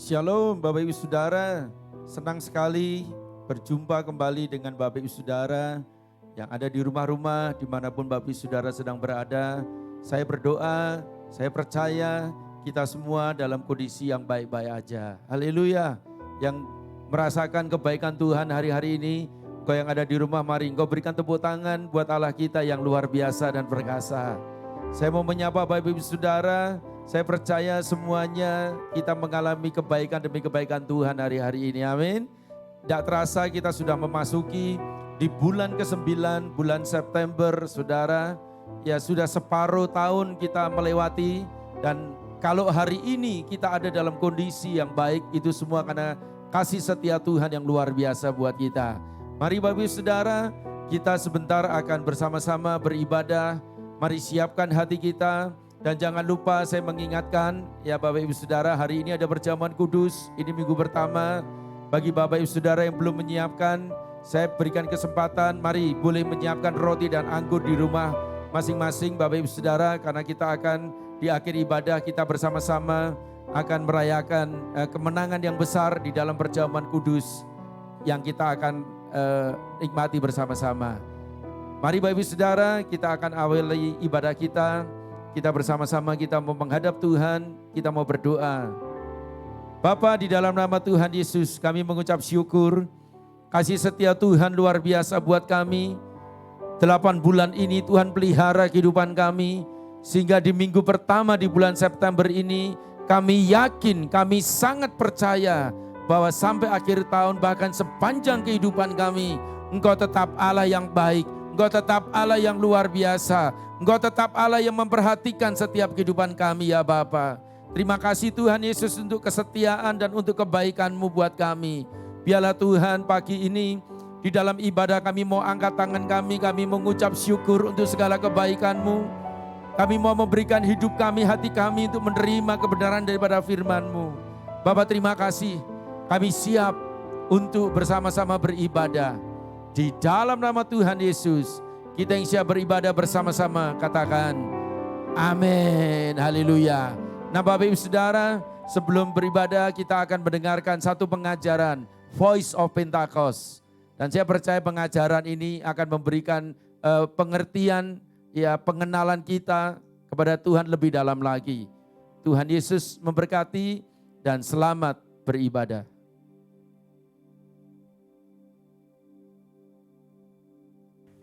Shalom Bapak Ibu Saudara, senang sekali berjumpa kembali dengan Bapak Ibu Saudara yang ada di rumah-rumah dimanapun Bapak Ibu Saudara sedang berada. Saya berdoa, saya percaya kita semua dalam kondisi yang baik-baik aja. Haleluya. Yang merasakan kebaikan Tuhan hari-hari ini, engkau yang ada di rumah, mari engkau berikan tepuk tangan buat Allah kita yang luar biasa dan perkasa. Saya mau menyapa Bapak Ibu Saudara. Saya percaya semuanya kita mengalami kebaikan demi kebaikan Tuhan hari-hari ini. Amin. Tidak terasa kita sudah memasuki di bulan ke-9, bulan September, saudara. Ya sudah separuh tahun kita melewati. Dan kalau hari ini kita ada dalam kondisi yang baik, itu semua karena kasih setia Tuhan yang luar biasa buat kita. Mari Bapak Ibu Saudara, kita sebentar akan bersama-sama beribadah. Mari siapkan hati kita. Dan jangan lupa saya mengingatkan ya Bapak Ibu Saudara, hari ini ada perjamuan kudus, ini minggu pertama. Bagi Bapak Ibu Saudara yang belum menyiapkan, saya berikan kesempatan, mari boleh menyiapkan roti dan anggur di rumah masing-masing Bapak Ibu Saudara. Karena kita akan di akhir ibadah kita bersama-sama akan merayakan kemenangan yang besar di dalam perjamuan kudus yang kita akan nikmati bersama-sama. Mari Bapak Ibu Saudara, kita akan awali ibadah kita. Kita bersama-sama kita mau menghadap Tuhan, kita mau berdoa. Bapa, di dalam nama Tuhan Yesus kami mengucap syukur. Kasih setia Tuhan luar biasa buat kami. 8 bulan ini Tuhan pelihara kehidupan kami. Sehingga di minggu pertama di bulan September ini kami yakin, kami sangat percaya bahwa sampai akhir tahun bahkan sepanjang kehidupan kami, Engkau tetap Allah yang baik. Engkau tetap Allah yang luar biasa. Engkau tetap Allah yang memperhatikan setiap kehidupan kami ya Bapa. Terima kasih Tuhan Yesus untuk kesetiaan dan untuk kebaikan-Mu buat kami. Biarlah Tuhan pagi ini di dalam ibadah kami mau angkat tangan kami mengucap syukur untuk segala kebaikan-Mu. Kami mau memberikan hidup kami, hati kami untuk menerima kebenaran daripada firman-Mu. Bapa terima kasih, kami siap untuk bersama-sama beribadah. Di dalam nama Tuhan Yesus, kita yang siap beribadah bersama-sama katakan amin, haleluya. Nah Bapak Ibu Saudara, sebelum beribadah kita akan mendengarkan satu pengajaran Voice of Pentecost. Dan saya percaya pengajaran ini akan memberikan pengertian, ya pengenalan kita kepada Tuhan lebih dalam lagi. Tuhan Yesus memberkati dan selamat beribadah.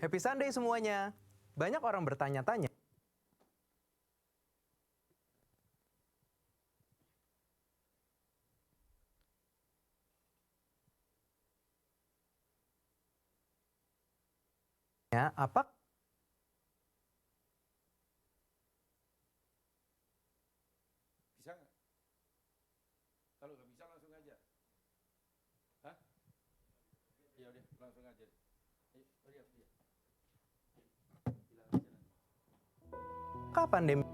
Happy Sunday semuanya. Banyak orang bertanya-tanya. Apa? Bisa nggak? Kalau nggak bisa langsung aja. Hah? Ya udah langsung aja. Ayo, lihat. Kapan pandemi?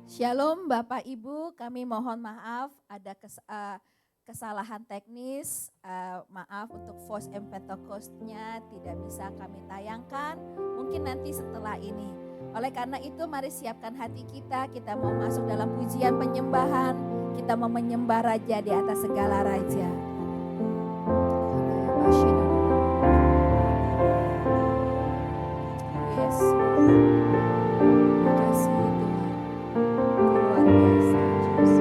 Shalom Bapak Ibu, kami mohon maaf ada kesalahan teknis, maaf untuk Voice and Pentecost-nya tidak bisa kami tayangkan, mungkin nanti setelah ini. Oleh karena itu mari siapkan hati kita mau masuk dalam pujian penyembahan, kita mau menyembah Raja di atas segala Raja. Yes. Terima kasih Tuhan. Luar biasa Yesus.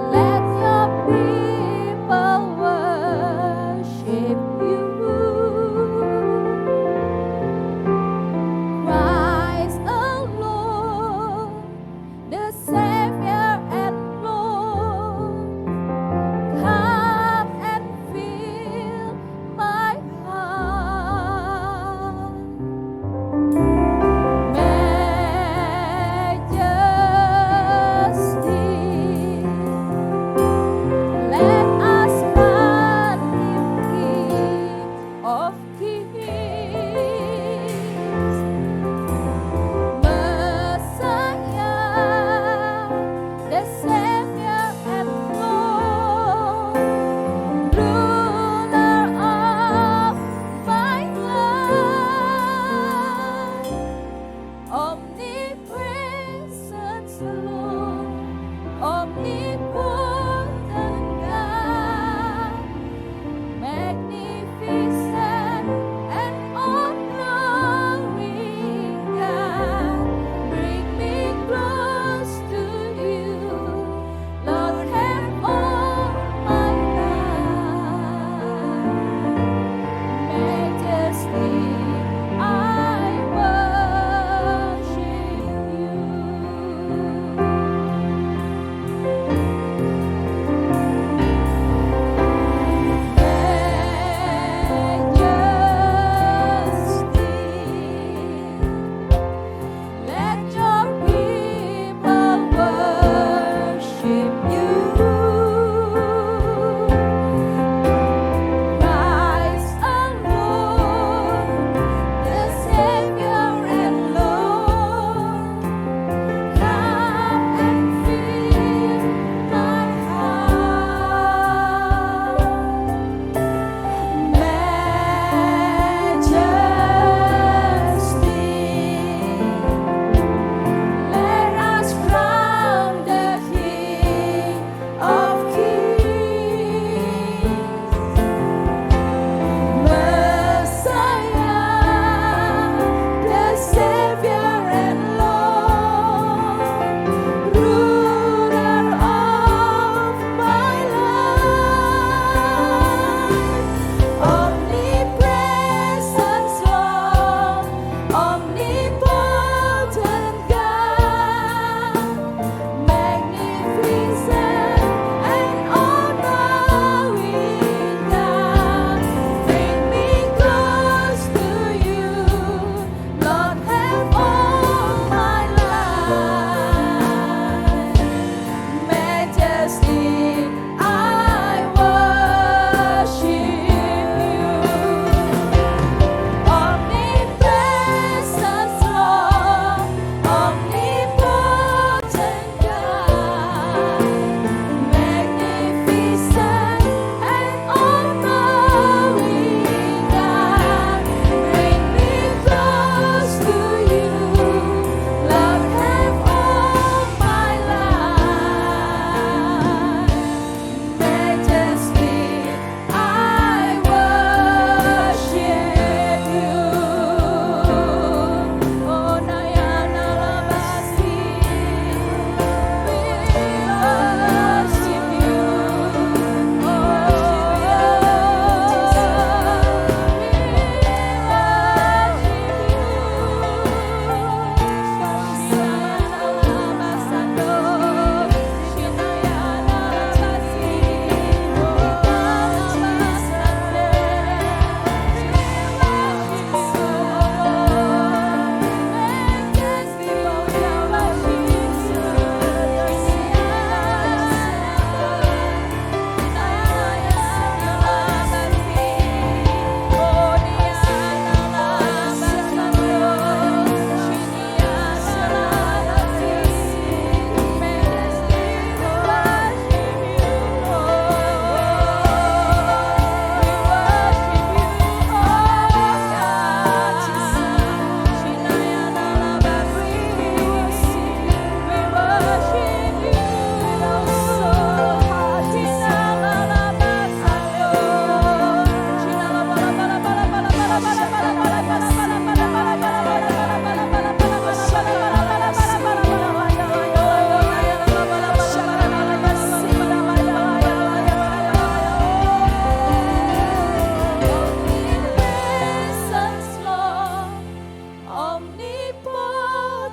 Let your people worship you.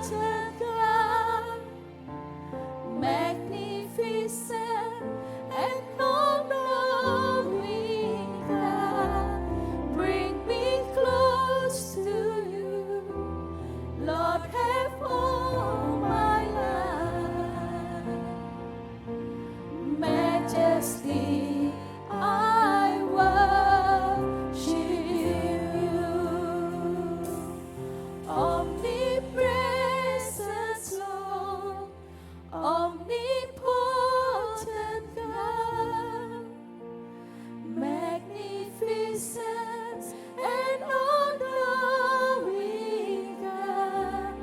God, magnificent and all-knowing God, bring me close to you. Lord, have all my life. Majesty, I worship you. Omnipresence, Lord, omnipotent God, magnificent and all-knowing God,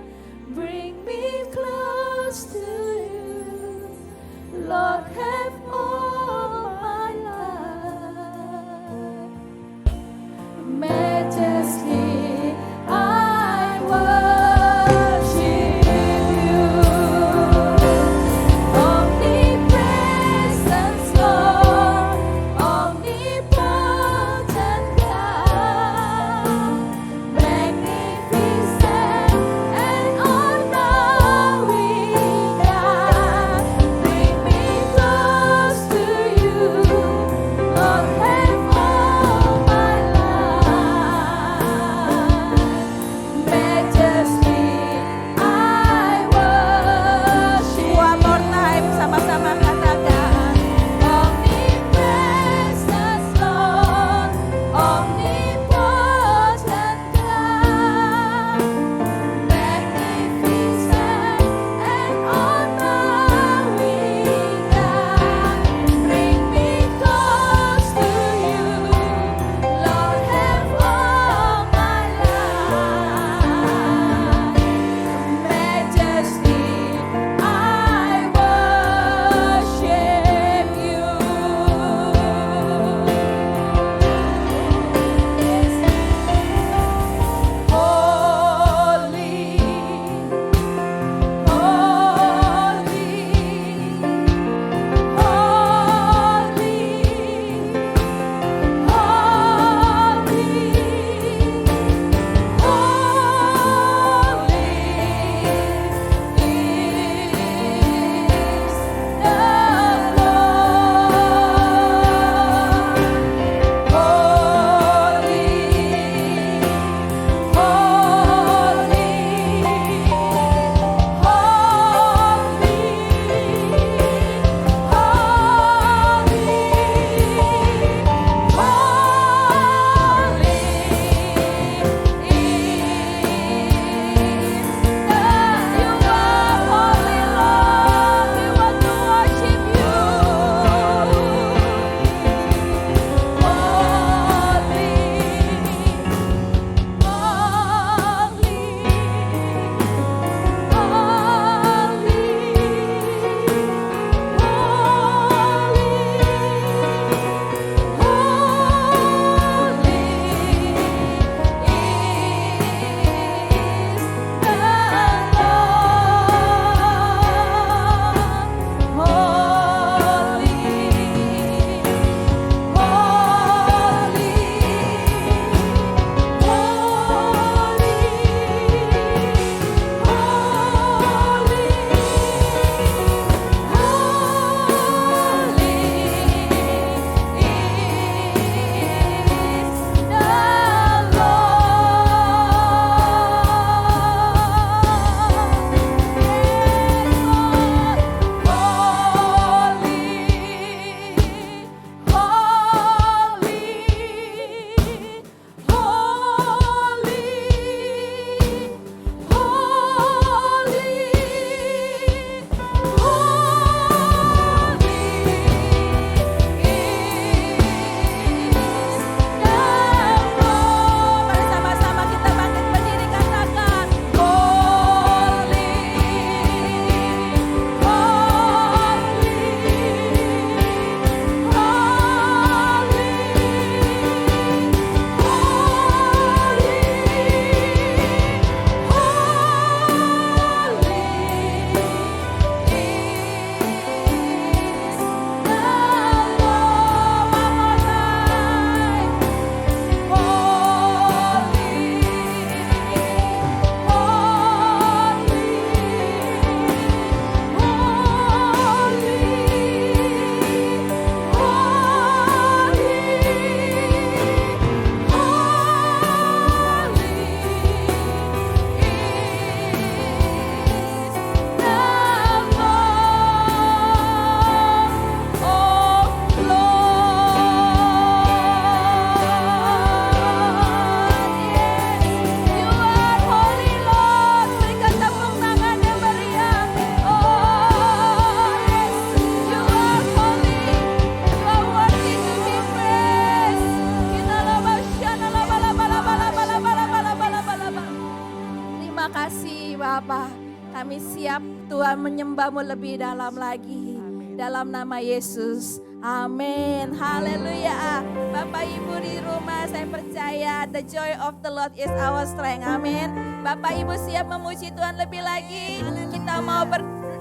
kasih Bapa. Kami siap Tuhan menyembah-Mu lebih dalam lagi. Dalam nama Yesus. Amin. Haleluya. Bapak Ibu di rumah, saya percaya the joy of the Lord is our strength. Amin. Bapak Ibu siap memuji Tuhan lebih lagi. Kita mau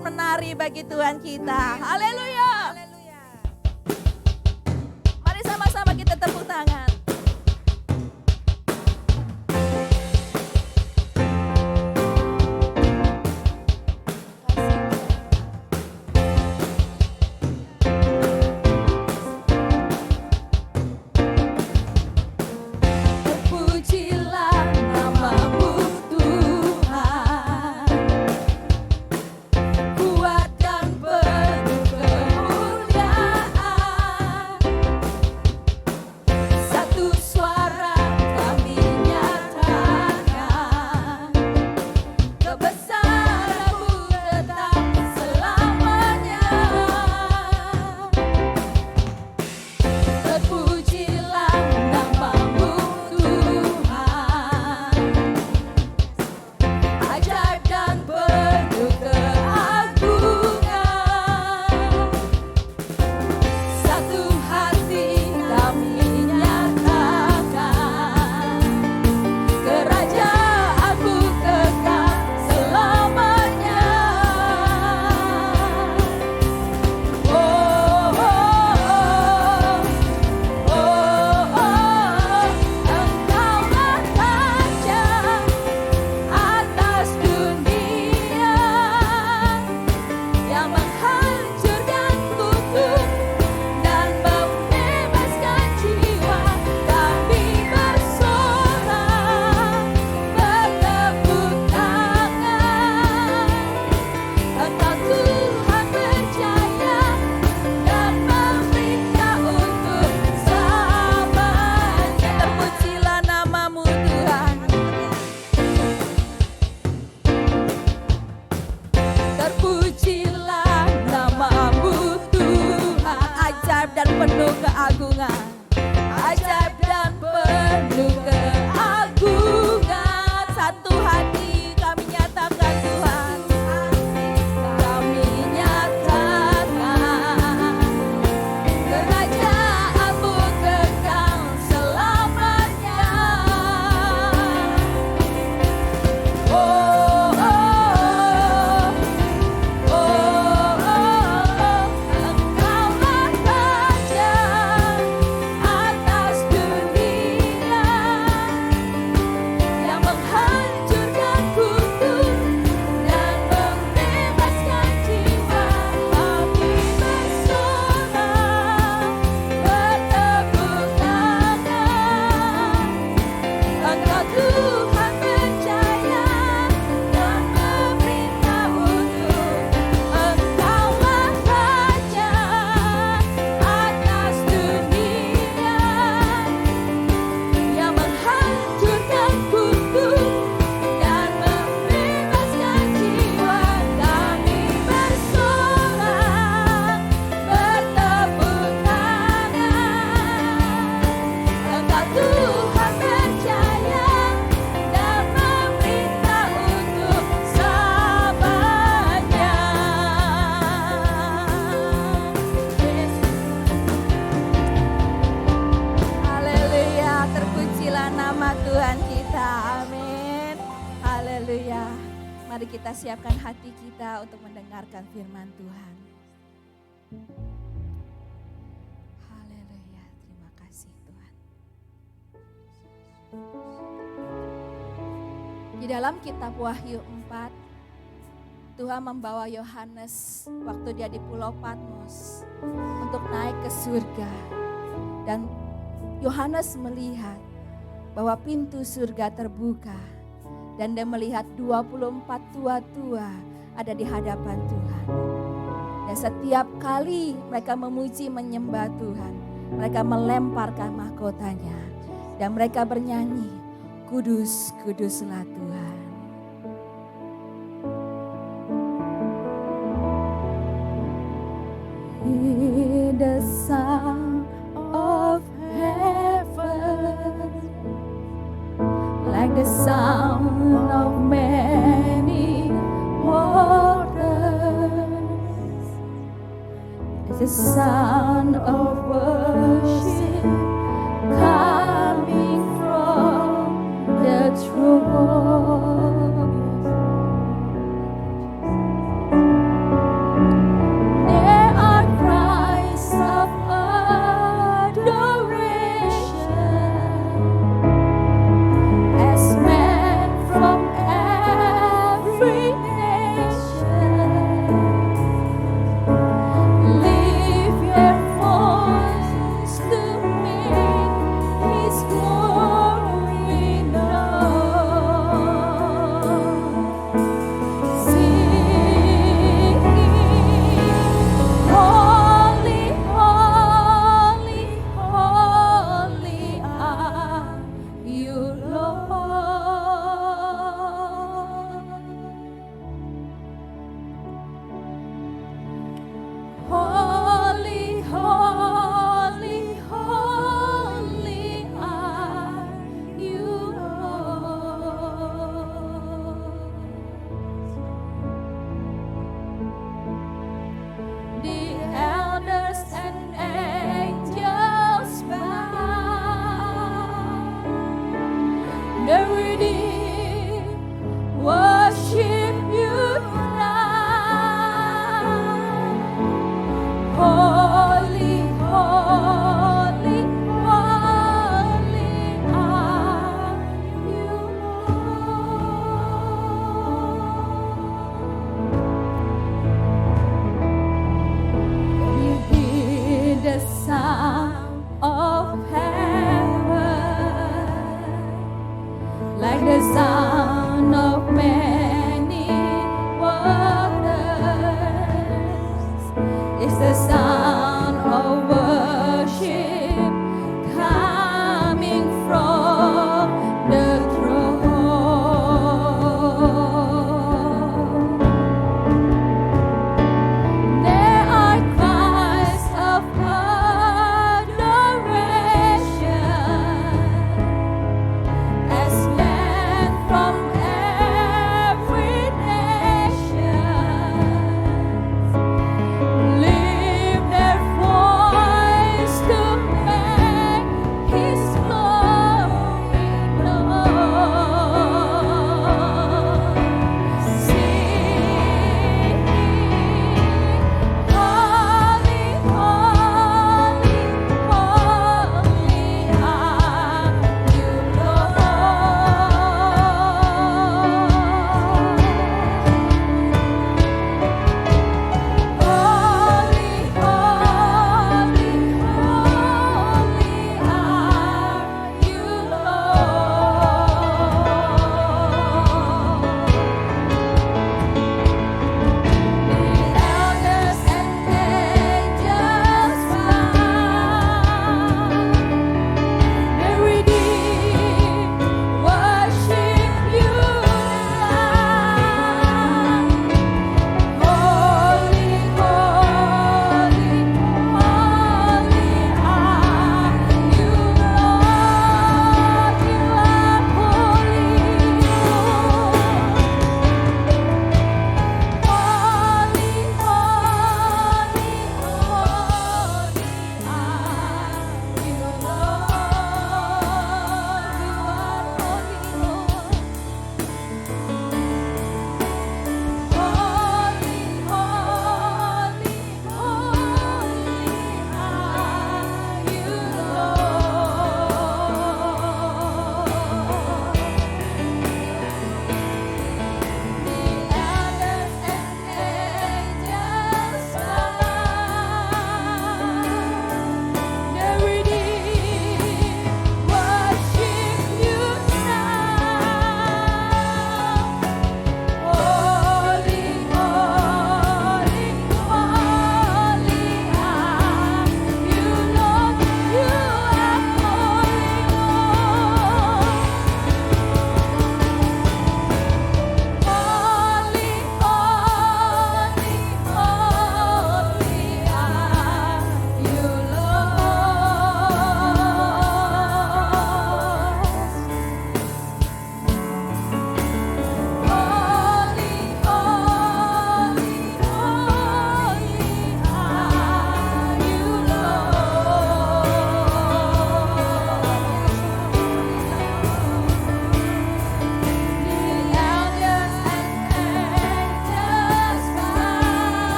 menari bagi Tuhan kita. Haleluya. Mari sama-sama kita tepuk tangan. Mari kita siapkan hati kita untuk mendengarkan firman Tuhan. Haleluya, terima kasih Tuhan. Di dalam kitab Wahyu 4, Tuhan membawa Yohanes waktu dia di Pulau Patmos untuk naik ke surga. Dan Yohanes melihat bahwa pintu surga terbuka. Dan dia melihat 24 tua-tua ada di hadapan Tuhan. Dan setiap kali mereka memuji menyembah Tuhan, mereka melemparkan mahkotanya. Dan mereka bernyanyi, Kudus, kuduslah Tuhan. Hear the sound of heaven, like the sound of man. the sound of worship coming from the throne. There are cries of adoration as men from every nation lift your voice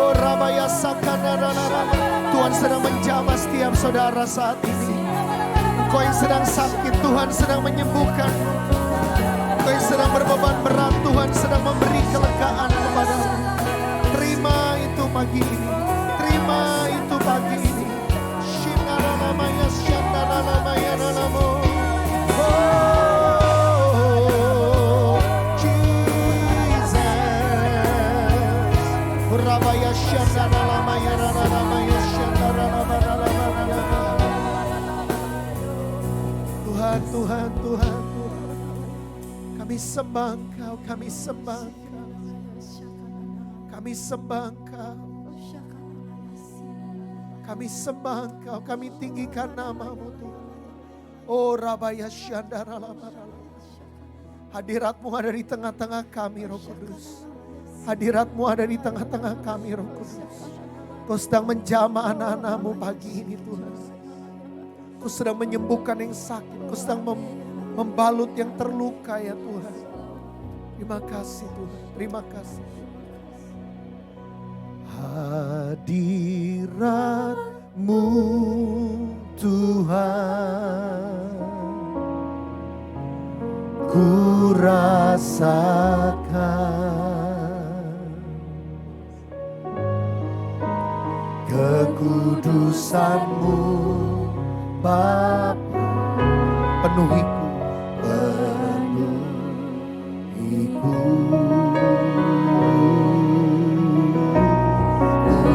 Oh Rabaya Sakanarara. Tuhan sedang menjamah setiap saudara saat ini. Engkau yang sedang sakit, Tuhan sedang menyembuhkan. Engkau yang sedang berbeban berat, Tuhan sedang memberi kelegaan kepadamu. Terima itu pagi ini. Terima itu pagi ini. Shinaralamaya Shandaralamaya Nalamo. Oh Jesus. Rabaya Shandaralamaya Nalamo Shandaralamaya. Tuhan, Tuhan, Tuhan, Tuhan. Kami sembah Engkau, kami sembah Engkau. Kami sembah Engkau. Kami sembah Engkau, kami tinggikan nama-Mu Tuhan. Oh Rabaya Shandaralamaya. Hadirat-Mu ada di tengah-tengah kami, Roh Kudus. Hadirat-Mu ada di tengah-tengah kami, Roh Kudus. Kau sedang menjamah anak-anak-Mu pagi ini Tuhan. Kau sedang menyembuhkan yang sakit. Kau sedang membalut yang terluka ya Tuhan. Terima kasih Tuhan. Terima kasih. Hadirat-Mu Tuhan, ku rasakan kekudusan-Mu Bapa. Penuhiku, penuhiku. Ku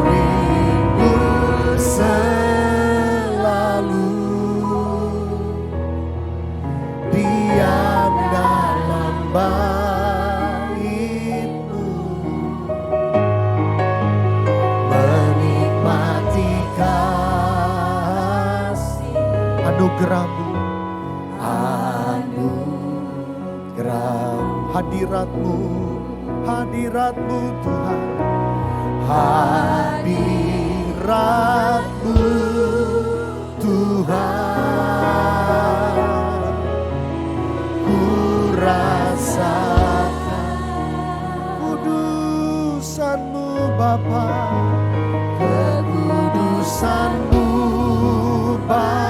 rindu anugerah-Mu, anugerah, hadirat-Mu, hadirat-Mu Tuhan, hadirat-Mu Tuhan, ku rasakan kudusan-Mu Bapa, kekudusan-Mu Bapa,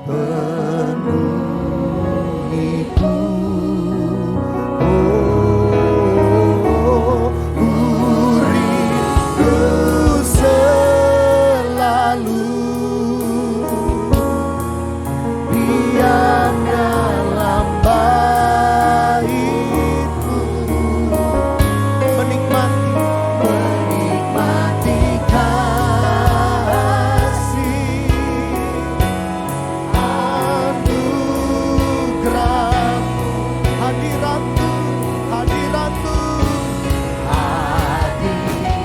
penuhiku, oh, uriku selalu diam dalam bait-Mu, menikmati kasih, anugerah-Mu, hadirat-Mu, hadirat-Mu,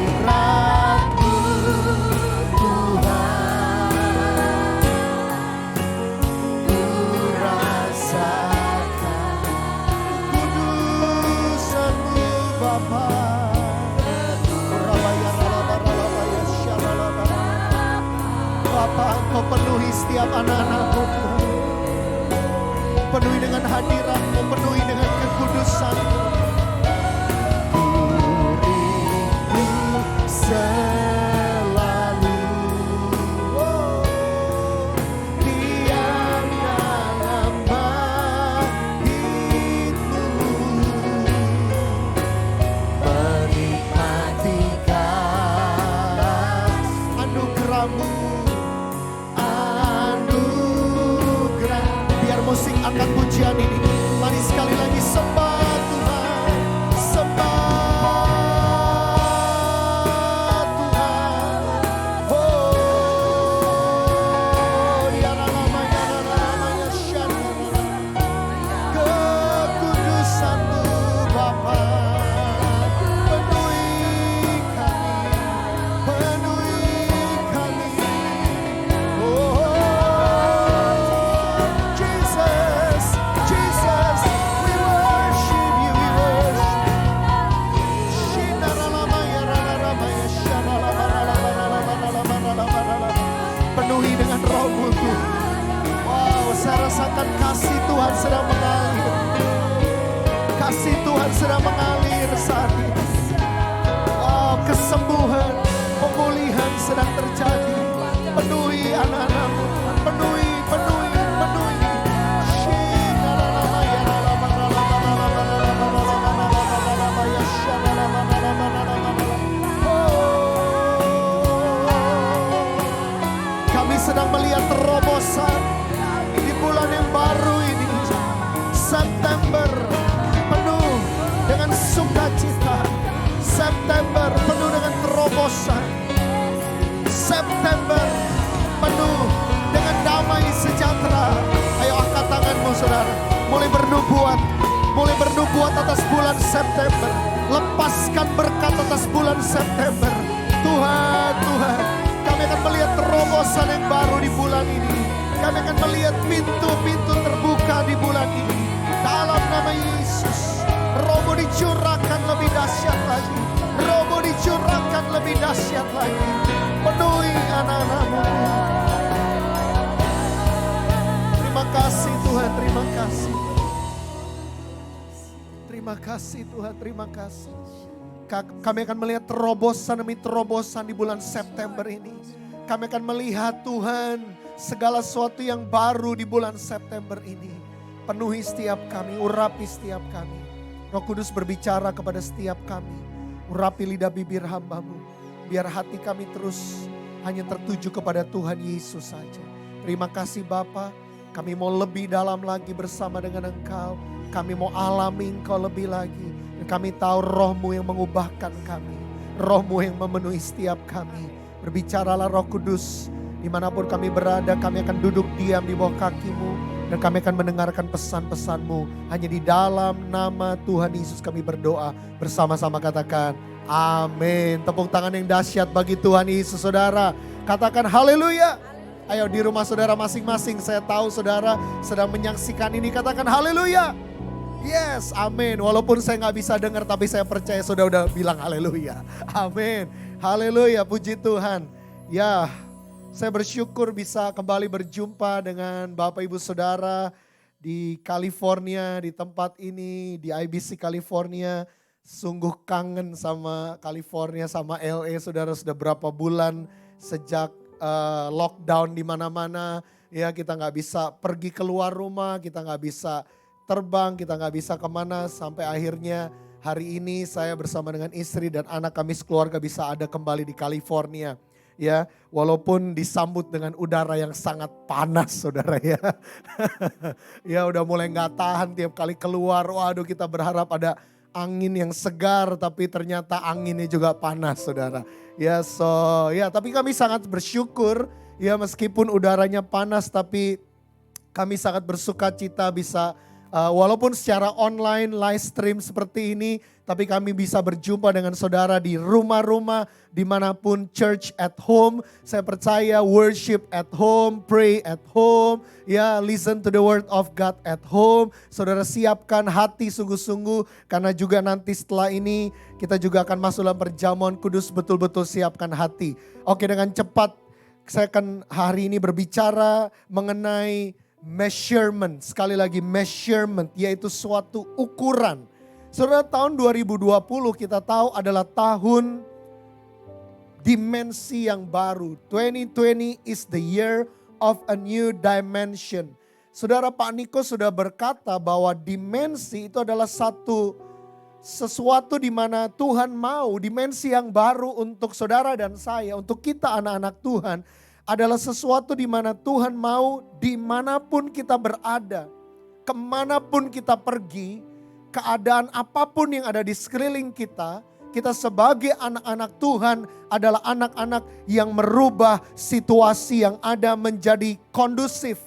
hadirat-Mu Tuhan, ku rasakan kudusan-Mu Bapa. Bapa, Engkau penuhi setiap anak-anak-Mu Tuhan. Penuhi dengan hadirat-Mu, penuhi dengan kekudusan-Mu. Uriku selalu, oh, diam dalam bait-Mu, menikmati anugerah-Mu, anugerah. Biar musik angkat pujian ini, mari sekali lagi sembah Tuhan, sembah Tuhan. Oh, ya ramanya syarana, kekudusan-Mu Bapa, penuhi kami, penuhi kami. Oh, Jesus, Jesus, we worship You, we worship You. Penuhi dengan Roh-Mu Tuhan. Wow, saya rasakan kasih Tuhan sedang mengalir. Kasih Tuhan sedang mengalir saat ini. Wow, kesembuhan, pemulihan sedang terjadi. Penuhi anak-anak-Mu, penuhi, penuhi, penuhi. Kami sedang melihat terobosan di bulan yang baru ini. September penuh dengan sukacita. September penuh dengan terobosan. September penuh dengan damai sejahtera. Ayo angkat tanganmu saudara. Mulai bernubuat atas bulan September. Lepaskan berkat atas bulan September. Tuhan, Tuhan, kami akan melihat terobosan yang baru di bulan ini. Kami akan melihat pintu-pintu terbuka di bulan ini. Dalam nama Yesus, Roh-Mu dicurahkan lebih dahsyat lagi. Roh-Mu dicurahkan lebih dahsyat lagi. Penuhi anak-anak-Mu. Terima kasih Tuhan, terima kasih. Terima kasih Tuhan, terima kasih. Kami akan melihat terobosan demi terobosan di bulan September ini. Kami akan melihat Tuhan segala sesuatu yang baru di bulan September ini. Penuhi setiap kami, urapi setiap kami. Roh Kudus berbicara kepada setiap kami. Urapi lidah bibir hamba-Mu. Biar hati kami terus hanya tertuju kepada Tuhan Yesus saja. Terima kasih Bapa. Kami mau lebih dalam lagi bersama dengan Engkau. Kami mau alami Engkau lebih lagi. Dan kami tahu Roh-Mu yang mengubahkan kami. Roh-Mu yang memenuhi setiap kami. Berbicaralah Roh Kudus. Dimanapun kami berada, kami akan duduk diam di bawah kaki-Mu. Dan kami akan mendengarkan pesan-pesan-Mu. Hanya di dalam nama Tuhan Yesus kami berdoa. Bersama-sama katakan amin. Tepuk tangan yang dahsyat bagi Tuhan Yesus saudara. Katakan haleluya. Ayo di rumah saudara masing-masing, saya tahu saudara sedang menyaksikan ini, katakan haleluya. Yes, amin. Walaupun saya nggak bisa dengar, tapi saya percaya saudara udah bilang haleluya. Amin. Haleluya, puji Tuhan. Ya, saya bersyukur bisa kembali berjumpa dengan Bapak Ibu Saudara di California, di tempat ini, di IBC California. Sungguh kangen sama California, sama LA, saudara. Sudah berapa bulan sejak lockdown di mana-mana. Ya, kita nggak bisa pergi keluar rumah, kita nggak bisa terbang, kita nggak bisa kemana. Sampai akhirnya hari ini saya bersama dengan istri dan anak kami sekeluarga bisa ada kembali di California. Ya, walaupun disambut dengan udara yang sangat panas, saudara ya. Ya, udah mulai nggak tahan tiap kali keluar. Waduh, kita berharap ada angin yang segar, tapi ternyata anginnya juga panas, saudara. Ya, tapi kami sangat bersyukur, ya meskipun udaranya panas, tapi kami sangat bersuka cita bisa walaupun secara online live stream seperti ini, tapi kami bisa berjumpa dengan saudara di rumah-rumah, dimanapun, church at home. Saya percaya worship at home, pray at home, ya listen to the word of God at home. Saudara siapkan hati sungguh-sungguh, karena juga nanti setelah ini kita juga akan masuk dalam perjamuan kudus, betul-betul siapkan hati. Oke, dengan cepat saya akan hari ini berbicara mengenai measurement, sekali lagi measurement, yaitu suatu ukuran. Saudara, tahun 2020 kita tahu adalah tahun dimensi yang baru. 2020 is the year of a new dimension. Saudara, Pak Niko sudah berkata bahwa dimensi itu adalah sesuatu di mana Tuhan mau, dimensi yang baru untuk saudara dan saya, untuk kita anak-anak Tuhan, adalah sesuatu di mana Tuhan mau dimanapun kita berada, kemanapun kita pergi, keadaan apapun yang ada di sekeliling kita, kita sebagai anak-anak Tuhan adalah anak-anak yang merubah situasi yang ada menjadi kondusif.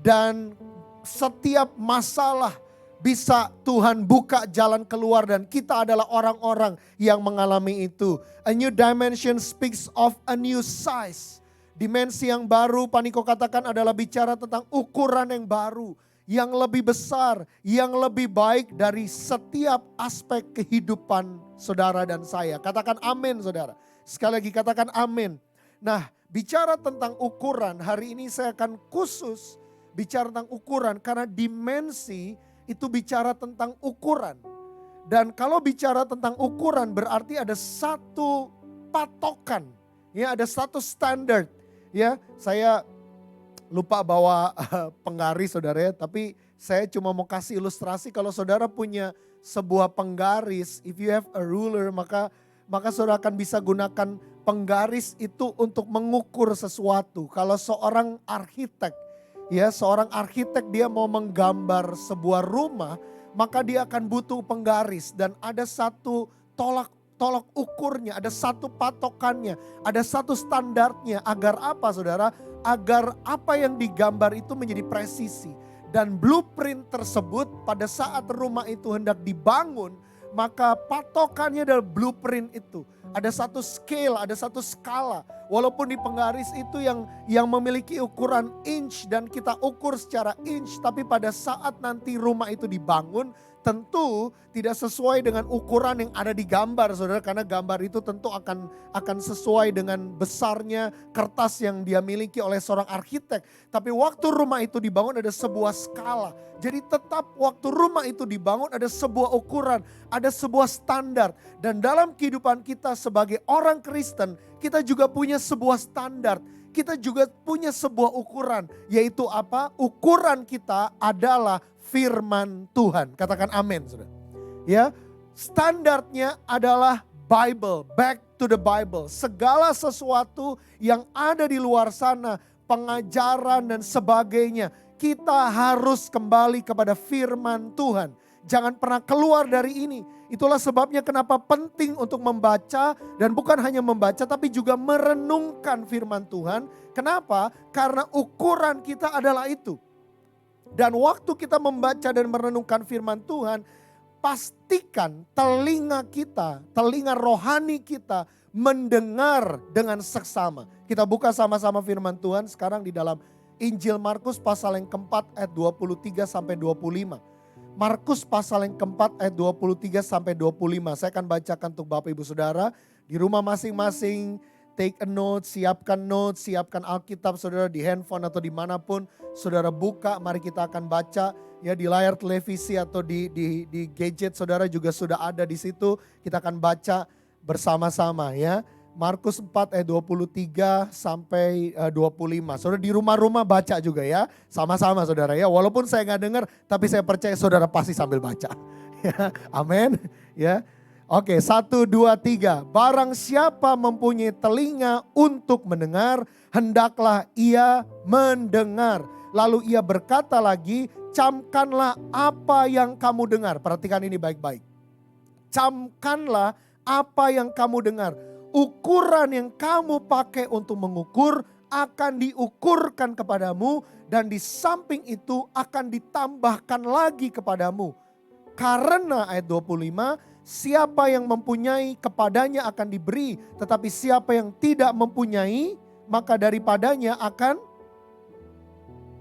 Dan setiap masalah bisa Tuhan buka jalan keluar dan kita adalah orang-orang yang mengalami itu. A new dimension speaks of a new size. Dimensi yang baru, Pak Niko katakan adalah bicara tentang ukuran yang baru, yang lebih besar, yang lebih baik dari setiap aspek kehidupan saudara dan saya. Katakan amin, saudara. Sekali lagi katakan amin. Nah, bicara tentang ukuran, hari ini saya akan khusus bicara tentang ukuran, karena dimensi itu bicara tentang ukuran. Dan kalau bicara tentang ukuran berarti ada satu patokan, ya ada satu standar. Ya, saya lupa bawa penggaris saudara ya, tapi saya cuma mau kasih ilustrasi. Kalau saudara punya sebuah penggaris, if you have a ruler, maka saudara akan bisa gunakan penggaris itu untuk mengukur sesuatu. Kalau seorang arsitek, ya seorang arsitek dia mau menggambar sebuah rumah, maka dia akan butuh penggaris dan ada satu tolak ukurnya, ada satu patokannya, ada satu standarnya. Agar apa saudara? Agar apa yang digambar itu menjadi presisi. Dan blueprint tersebut pada saat rumah itu hendak dibangun, maka patokannya adalah blueprint itu. Ada satu scale, ada satu skala. Walaupun di penggaris itu yang memiliki ukuran inch dan kita ukur secara inch, tapi pada saat nanti rumah itu dibangun, tentu tidak sesuai dengan ukuran yang ada di gambar, saudara. Karena gambar itu tentu akan sesuai dengan besarnya kertas yang dia miliki oleh seorang arsitek. Tapi waktu rumah itu dibangun ada sebuah skala. Jadi tetap waktu rumah itu dibangun ada sebuah ukuran, ada sebuah standar. Dan dalam kehidupan kita sebagai orang Kristen, kita juga punya sebuah standar. Kita juga punya sebuah ukuran, yaitu apa? Ukuran kita adalah firman Tuhan. Katakan amin, saudara. Ya, standarnya adalah Bible, back to the Bible. Segala sesuatu yang ada di luar sana, pengajaran dan sebagainya, kita harus kembali kepada firman Tuhan. Jangan pernah keluar dari ini. Itulah sebabnya kenapa penting untuk membaca dan bukan hanya membaca tapi juga merenungkan firman Tuhan. Kenapa? Karena ukuran kita adalah itu. Dan waktu kita membaca dan merenungkan firman Tuhan, pastikan telinga kita, telinga rohani kita mendengar dengan seksama. Kita buka sama-sama firman Tuhan sekarang di dalam Injil Markus pasal yang keempat ayat 23 sampai 25. Markus pasal yang keempat ayat 23 sampai 25. Saya akan bacakan untuk Bapak Ibu Saudara di rumah masing-masing. Take a note, siapkan Alkitab saudara di handphone atau dimanapun. Saudara buka, mari kita akan baca. Ya di layar televisi atau di gadget saudara juga sudah ada di situ. Kita akan baca bersama-sama ya. Markus 4 ayat 23 sampai 25. Saudara di rumah-rumah baca juga ya. Sama-sama saudara ya. Walaupun saya nggak dengar, tapi saya percaya saudara pasti sambil baca. Ya, amin. Ya. Oke, 1, 2, 3. Barang siapa mempunyai telinga untuk mendengar, hendaklah ia mendengar. Lalu ia berkata lagi, camkanlah apa yang kamu dengar. Perhatikan ini baik-baik. Camkanlah apa yang kamu dengar. Ukuran yang kamu pakai untuk mengukur akan diukurkan kepadamu. Dan di samping itu akan ditambahkan lagi kepadamu. Karena ayat 25, siapa yang mempunyai kepadanya akan diberi, tetapi siapa yang tidak mempunyai maka daripadanya akan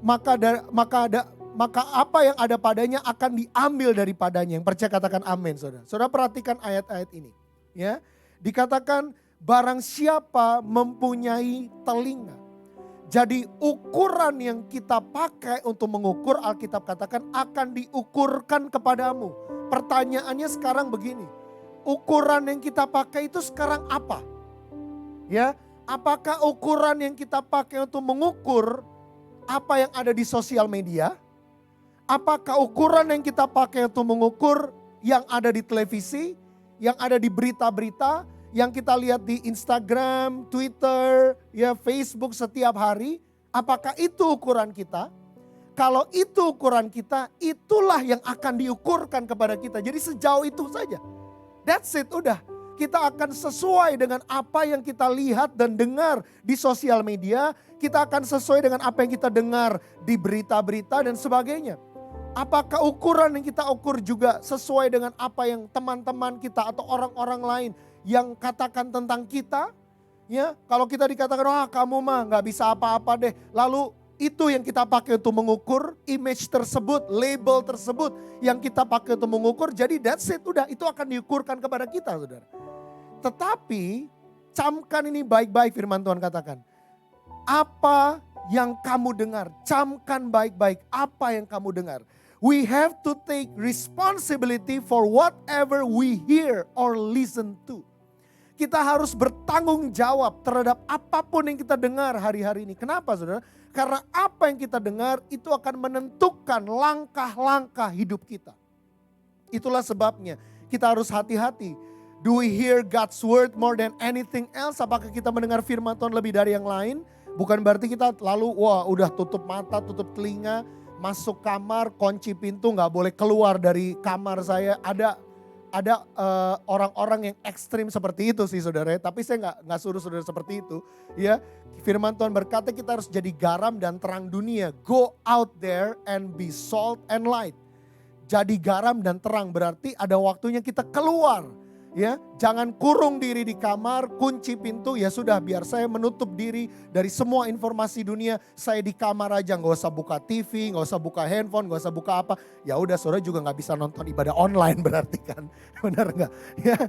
maka apa yang ada padanya akan diambil daripadanya. Yang percaya katakan amin saudara. Saudara perhatikan ayat-ayat ini. Ya, dikatakan barang siapa mempunyai telinga. Jadi ukuran yang kita pakai untuk mengukur, Alkitab katakan akan diukurkan kepadamu. Pertanyaannya sekarang begini, ukuran yang kita pakai itu sekarang apa? Ya, apakah ukuran yang kita pakai untuk mengukur apa yang ada di sosial media? Apakah ukuran yang kita pakai untuk mengukur yang ada di televisi, yang ada di berita-berita, yang kita lihat di Instagram, Twitter, ya Facebook setiap hari? Apakah itu ukuran kita? Kalau itu ukuran kita, itulah yang akan diukurkan kepada kita. Jadi sejauh itu saja. That's it, udah. Kita akan sesuai dengan apa yang kita lihat dan dengar di sosial media. Kita akan sesuai dengan apa yang kita dengar di berita-berita dan sebagainya. Apakah ukuran yang kita ukur juga sesuai dengan apa yang teman-teman kita atau orang-orang lain yang katakan tentang kita? Ya, kalau kita dikatakan, wah kamu mah gak bisa apa-apa deh. Lalu itu yang kita pakai untuk mengukur, image tersebut, label tersebut yang kita pakai untuk mengukur. Jadi that's it, udah itu akan diukurkan kepada kita saudara. Tetapi camkan ini baik-baik, firman Tuhan katakan. Apa yang kamu dengar, camkan baik-baik apa yang kamu dengar. We have to take responsibility for whatever we hear or listen to. Kita harus bertanggung jawab terhadap apapun yang kita dengar hari-hari ini. Kenapa saudara? Karena apa yang kita dengar itu akan menentukan langkah-langkah hidup kita. Itulah sebabnya kita harus hati-hati. Do we hear God's word more than anything else? Apakah kita mendengar firman Tuhan lebih dari yang lain? Bukan berarti kita lalu wah udah tutup mata, tutup telinga, masuk kamar, kunci pintu, gak boleh keluar dari kamar saya. Ada orang-orang yang ekstrim seperti itu sih saudara. Tapi saya nggak suruh saudara seperti itu. Ya, firman Tuhan berkata kita harus jadi garam dan terang dunia. Go out there and be salt and light. Jadi garam dan terang berarti ada waktunya kita keluar. Ya, jangan kurung diri di kamar, kunci pintu, ya sudah biar saya menutup diri dari semua informasi dunia. Saya di kamar aja, nggak usah buka TV, nggak usah buka handphone, nggak usah buka apa. Ya udah, saudara juga nggak bisa nonton ibadah online berarti kan, benar nggak? Ya,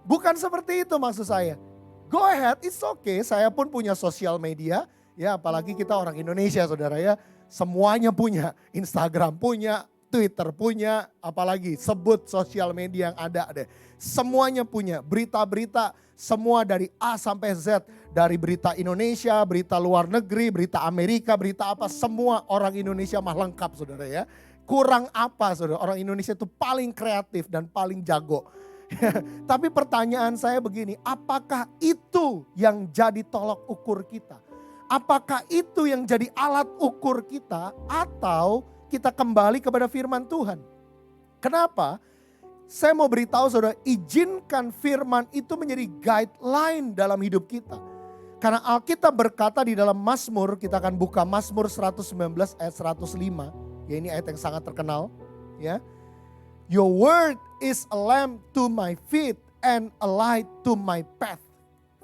bukan seperti itu maksud saya. Go ahead, it's okay. Saya pun punya sosial media, ya apalagi kita orang Indonesia saudara ya, semuanya punya, Instagram punya, Twitter punya, apalagi sebut sosial media yang ada deh. Semuanya punya, berita-berita semua dari A sampai Z. Dari berita Indonesia, berita luar negeri, berita Amerika, berita apa. Semua orang Indonesia mah lengkap saudara ya. Kurang apa saudara, orang Indonesia itu paling kreatif dan paling jago. Tapi pertanyaan saya begini, apakah itu yang jadi tolok ukur kita? Apakah itu yang jadi alat ukur kita atau kita kembali kepada firman Tuhan? Kenapa? Saya mau beritahu saudara, izinkan firman itu menjadi guideline dalam hidup kita. Karena Alkitab berkata di dalam Mazmur, kita akan buka Mazmur 119 ayat 105. Ya ini ayat yang sangat terkenal. Ya, Your word is a lamp to my feet and a light to my path.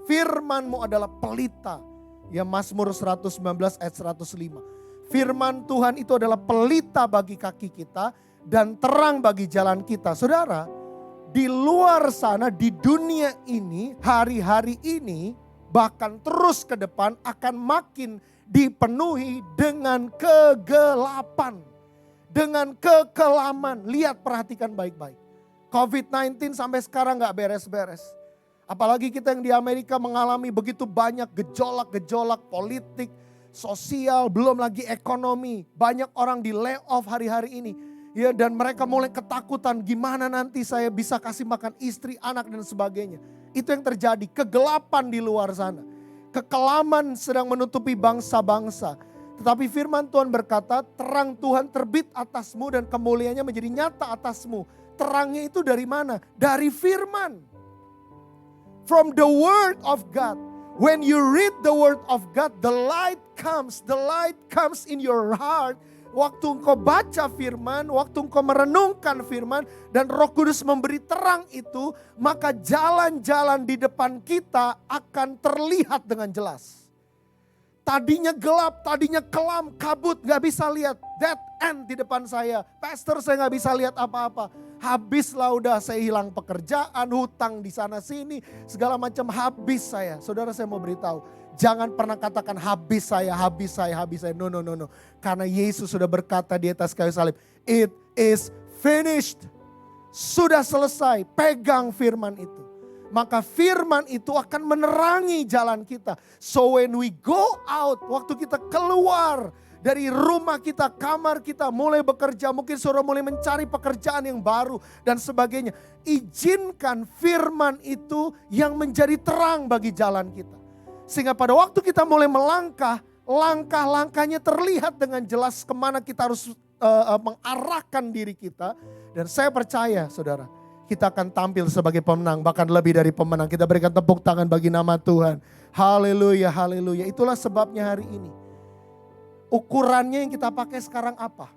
Firman-Mu adalah pelita. Ya, Mazmur 119 ayat 105. Firman Tuhan itu adalah pelita bagi kaki kita dan terang bagi jalan kita. Saudara, di luar sana, di dunia ini, hari-hari ini, bahkan terus ke depan akan makin dipenuhi dengan kegelapan. Dengan kekelaman. Lihat, perhatikan baik-baik. COVID-19 sampai sekarang gak beres-beres. Apalagi kita yang di Amerika mengalami begitu banyak gejolak-gejolak politik, sosial, belum lagi ekonomi. Banyak orang di layoff hari-hari ini. Ya, dan mereka mulai ketakutan, gimana nanti saya bisa kasih makan istri, anak dan sebagainya. Itu yang terjadi, kegelapan di luar sana. Kekelaman sedang menutupi bangsa-bangsa. Tetapi firman Tuhan berkata, terang Tuhan terbit atasmu dan kemuliaannya menjadi nyata atasmu. Terangnya itu dari mana? Dari firman. From the word of God. When you read the word of God, the light comes in your heart. Waktu engkau baca firman, waktu engkau merenungkan firman, dan Roh Kudus memberi terang itu, maka jalan-jalan di depan kita akan terlihat dengan jelas. Tadinya gelap, tadinya kelam, kabut, gak bisa lihat. Dead end di depan saya. Pastor, saya gak bisa lihat apa-apa. Habislah udah, saya hilang pekerjaan, hutang di sana sini, segala macam habis saya. Saudara, saya mau beritahu, jangan pernah katakan habis saya. No. Karena Yesus sudah berkata di atas kayu salib, it is finished. Sudah selesai, pegang firman itu. Maka firman itu akan menerangi jalan kita. So when we go out, waktu kita keluar dari rumah kita, kamar kita, mulai bekerja, mungkin saudara mulai mencari pekerjaan yang baru dan sebagainya. Izinkan firman itu yang menjadi terang bagi jalan kita. Sehingga pada waktu kita mulai melangkah, langkah-langkahnya terlihat dengan jelas kemana kita harus mengarahkan diri kita. Dan saya percaya saudara, kita akan tampil sebagai pemenang, bahkan lebih dari pemenang. Kita berikan tepuk tangan bagi nama Tuhan. Haleluya, haleluya. Itulah sebabnya hari ini. Ukurannya yang kita pakai sekarang apa?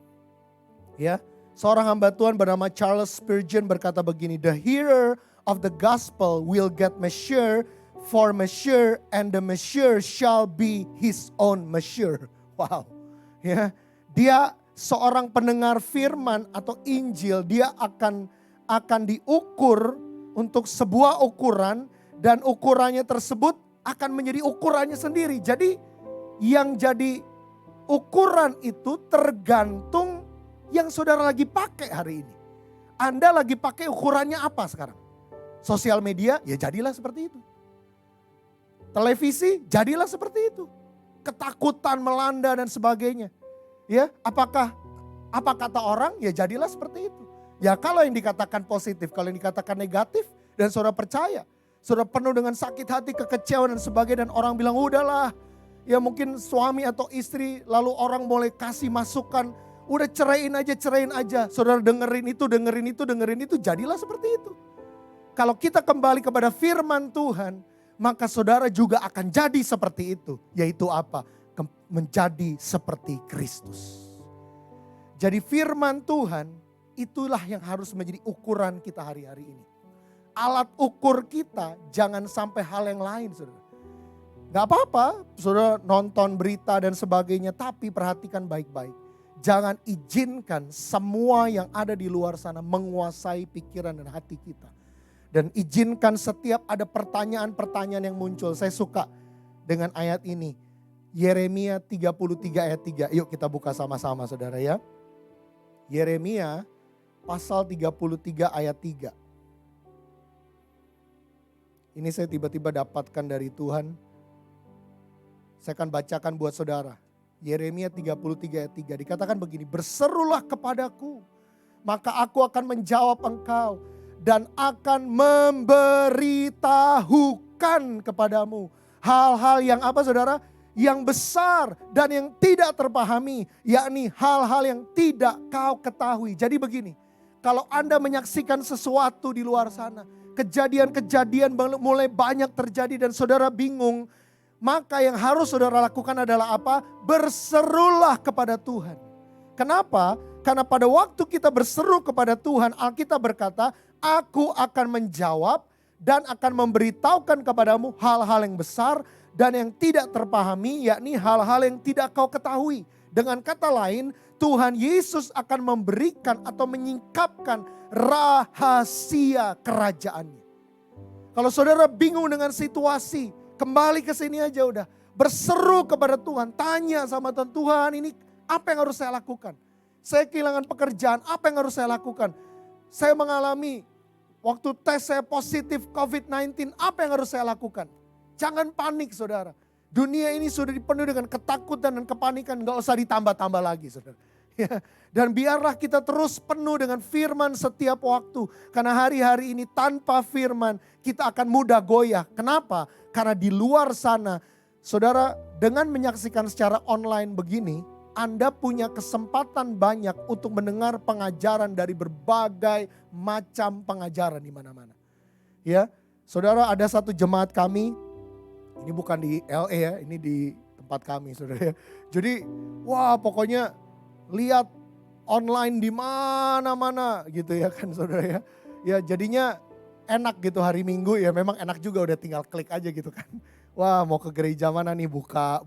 Ya, seorang hamba Tuhan bernama Charles Spurgeon berkata begini, the hearer of the gospel will get measure for measure and the measure shall be his own measure. Wow. Ya, dia seorang pendengar firman atau Injil, dia akan diukur untuk sebuah ukuran dan ukurannya tersebut akan menjadi ukurannya sendiri. Jadi yang jadi ukuran itu tergantung yang saudara lagi pakai hari ini. Anda lagi pakai ukurannya apa sekarang? Sosial media, ya jadilah seperti itu. Televisi, jadilah seperti itu. Ketakutan melanda dan sebagainya. Ya, apa kata orang? Ya jadilah seperti itu. Ya kalau yang dikatakan positif, kalau yang dikatakan negatif dan saudara percaya. Saudara penuh dengan sakit hati, kekecewaan dan sebagainya, dan orang bilang udahlah. Ya mungkin suami atau istri lalu orang mulai kasih masukan. Udah cerain aja. Saudara dengerin itu, jadilah seperti itu. Kalau kita kembali kepada firman Tuhan, maka saudara juga akan jadi seperti itu. Yaitu apa? Menjadi seperti Kristus. Jadi firman Tuhan itulah yang harus menjadi ukuran kita hari-hari ini. Alat ukur kita jangan sampai hal yang lain, saudara. Gak apa-apa, saudara nonton berita dan sebagainya, tapi perhatikan baik-baik. Jangan izinkan semua yang ada di luar sana menguasai pikiran dan hati kita. Dan izinkan setiap ada pertanyaan-pertanyaan yang muncul. Saya suka dengan ayat ini. Yeremia 33 ayat 3. Yuk kita buka sama-sama saudara ya. Yeremia pasal 33 ayat 3. Ini saya tiba-tiba dapatkan dari Tuhan. Saya akan bacakan buat saudara. Yeremia 33 ayat 3 dikatakan begini. Berserulah kepadaku, maka aku akan menjawab engkau dan akan memberitahukan kepadamu hal-hal yang apa saudara? Yang besar dan yang tidak terpahami, yakni hal-hal yang tidak kau ketahui. Jadi begini, kalau Anda menyaksikan sesuatu di luar sana, kejadian-kejadian mulai banyak terjadi dan saudara bingung, maka yang harus saudara lakukan adalah apa? Berserulah kepada Tuhan. Kenapa? Karena pada waktu kita berseru kepada Tuhan, Alkitab berkata, aku akan menjawab dan akan memberitahukan kepadamu hal-hal yang besar dan yang tidak terpahami, yakni hal-hal yang tidak kau ketahui. Dengan kata lain, Tuhan Yesus akan memberikan atau menyingkapkan rahasia kerajaannya. Kalau saudara bingung dengan situasi, kembali ke sini aja udah. Berseru kepada Tuhan, tanya sama Tuhan, Tuhan ini apa yang harus saya lakukan? Saya kehilangan pekerjaan, apa yang harus saya lakukan? Saya mengalami waktu tes saya positif COVID-19, apa yang harus saya lakukan? Jangan panik saudara. Dunia ini sudah dipenuhi dengan ketakutan dan kepanikan, gak usah ditambah-tambah lagi saudara. Ya, dan biarlah kita terus penuh dengan firman setiap waktu. Karena hari-hari ini tanpa firman kita akan mudah goyah. Kenapa? Karena di luar sana, saudara, dengan menyaksikan secara online begini, Anda punya kesempatan banyak untuk mendengar pengajaran dari berbagai macam pengajaran di mana-mana. Ya, saudara, ada satu jemaat kami, ini bukan di LA ya, ini di tempat kami saudara ya. Jadi wah pokoknya lihat online di mana-mana gitu ya kan saudara ya. Ya jadinya enak gitu hari Minggu ya, memang enak juga udah tinggal klik aja gitu kan. Wah mau ke gereja mana nih, buka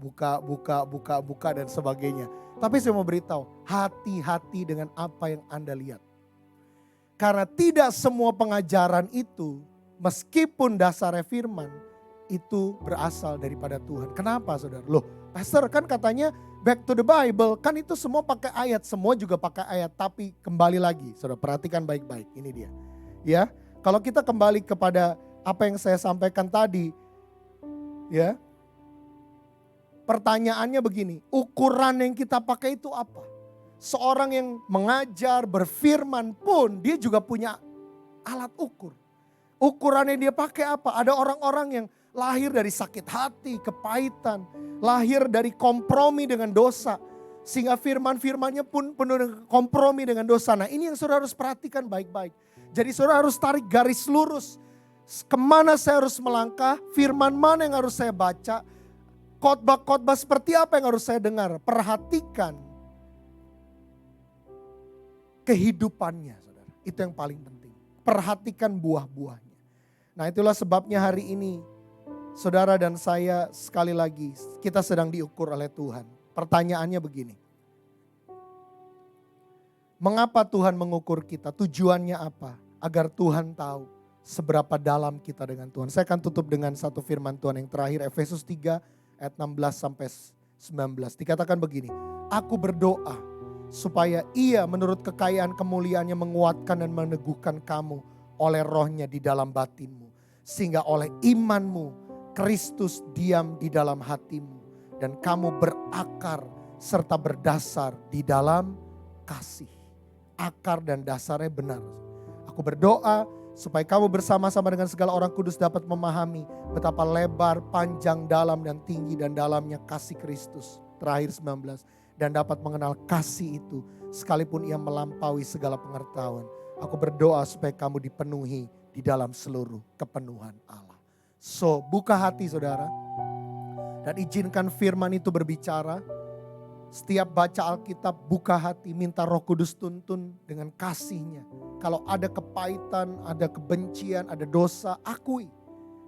dan sebagainya. Tapi saya mau beritahu, hati-hati dengan apa yang Anda lihat. Karena tidak semua pengajaran itu meskipun dasarnya firman, itu berasal daripada Tuhan. Kenapa saudara? Loh pastor kan katanya back to the Bible. Kan itu semua pakai ayat. Semua juga pakai ayat. Tapi kembali lagi saudara, perhatikan baik-baik. Ini dia. Ya, kalau kita kembali kepada apa yang saya sampaikan tadi. Ya, pertanyaannya begini. Ukuran yang kita pakai itu apa? Seorang yang mengajar, berfirman pun dia juga punya alat ukur. Ukuran yang dia pakai apa? Ada orang-orang yang lahir dari sakit hati, kepahitan, lahir dari kompromi dengan dosa. Sehingga firman-firmannya pun penuh dengan kompromi dengan dosa. Nah ini yang saudara harus perhatikan baik-baik. Jadi saudara harus tarik garis lurus. Kemana saya harus melangkah, firman mana yang harus saya baca, khotbah-khotbah seperti apa yang harus saya dengar. Perhatikan kehidupannya saudara. Itu yang paling penting. Perhatikan buah-buahnya. Nah itulah sebabnya hari ini saudara dan saya sekali lagi kita sedang diukur oleh Tuhan. Pertanyaannya begini. Mengapa Tuhan mengukur kita? Tujuannya apa? Agar Tuhan tahu seberapa dalam kita dengan Tuhan. Saya akan tutup dengan satu firman Tuhan yang terakhir. Efesus 3 ayat 16 sampai 19. Dikatakan begini. Aku berdoa supaya ia menurut kekayaan kemuliaannya menguatkan dan meneguhkan kamu oleh rohnya di dalam batinmu. Sehingga oleh imanmu Kristus diam di dalam hatimu dan kamu berakar serta berdasar di dalam kasih. Akar dan dasarnya benar. Aku berdoa supaya kamu bersama-sama dengan segala orang kudus dapat memahami betapa lebar, panjang, dalam dan tinggi dan dalamnya kasih Kristus. Terakhir 19. Dan dapat mengenal kasih itu sekalipun ia melampaui segala pengetahuan. Aku berdoa supaya kamu dipenuhi di dalam seluruh kepenuhan Allah. So, buka hati saudara. Dan izinkan firman itu berbicara. Setiap baca Alkitab, buka hati. Minta Roh Kudus tuntun dengan kasih-Nya. Kalau ada kepahitan, ada kebencian, ada dosa, akui.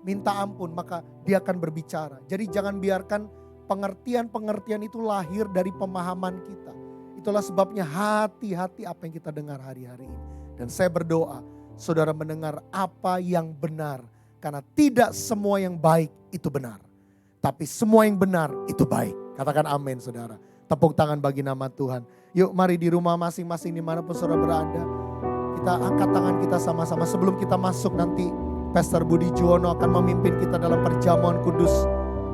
Minta ampun, maka dia akan berbicara. Jadi jangan biarkan pengertian-pengertian itu lahir dari pemahaman kita. Itulah sebabnya hati-hati apa yang kita dengar hari-hari ini. Dan saya berdoa, saudara mendengar apa yang benar. Karena tidak semua yang baik itu benar. Tapi semua yang benar itu baik. Katakan amin saudara. Tepuk tangan bagi nama Tuhan. Yuk mari di rumah masing-masing dimanapun saudara berada. Kita angkat tangan kita sama-sama. Sebelum kita masuk nanti Pastor Budi Juwono akan memimpin kita dalam perjamuan kudus.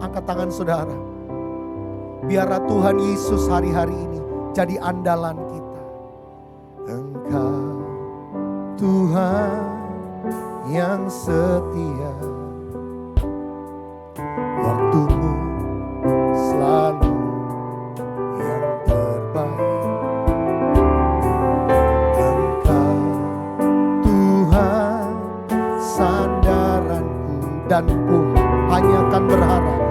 Angkat tangan saudara. Biarlah Tuhan Yesus hari-hari ini jadi andalan kita. Engkau Tuhan yang setia, waktumu selalu yang terbaik. Engkau Tuhan sandaranku dan ku hanya akan berharap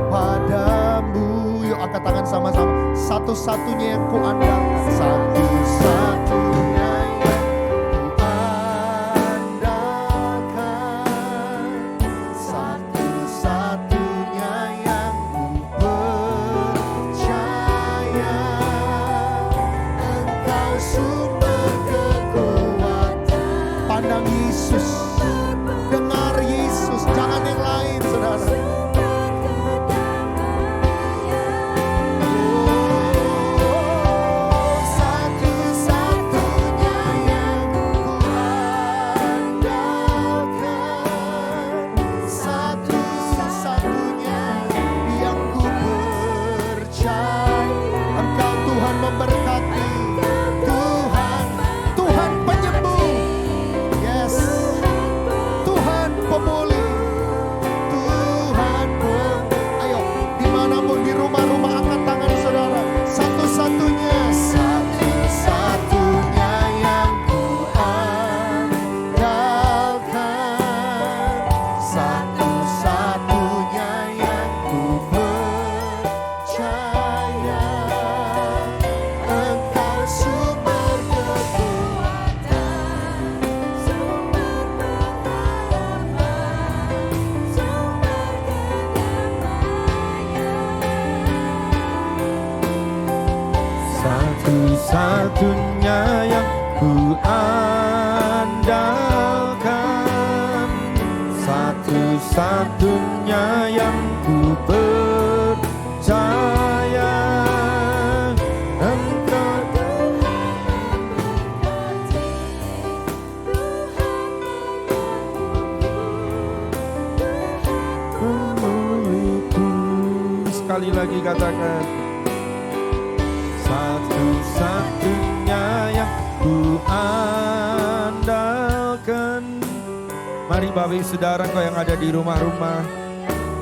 padamu. Yuk angkat tangan sama-sama. Satu-satunya yang ku andalkan, satu-satunya yang ku andalkan. Yesus. Dengar Yesus, jangan yang lain saudara. Satu-satunya yang ku andalkan, satu-satunya yang ku percaya, Engkau memulihku. Sekali lagi katakan, satu-satunya yang ku andalkan. Mari Bapak Ibu Saudara, kau yang ada di rumah-rumah,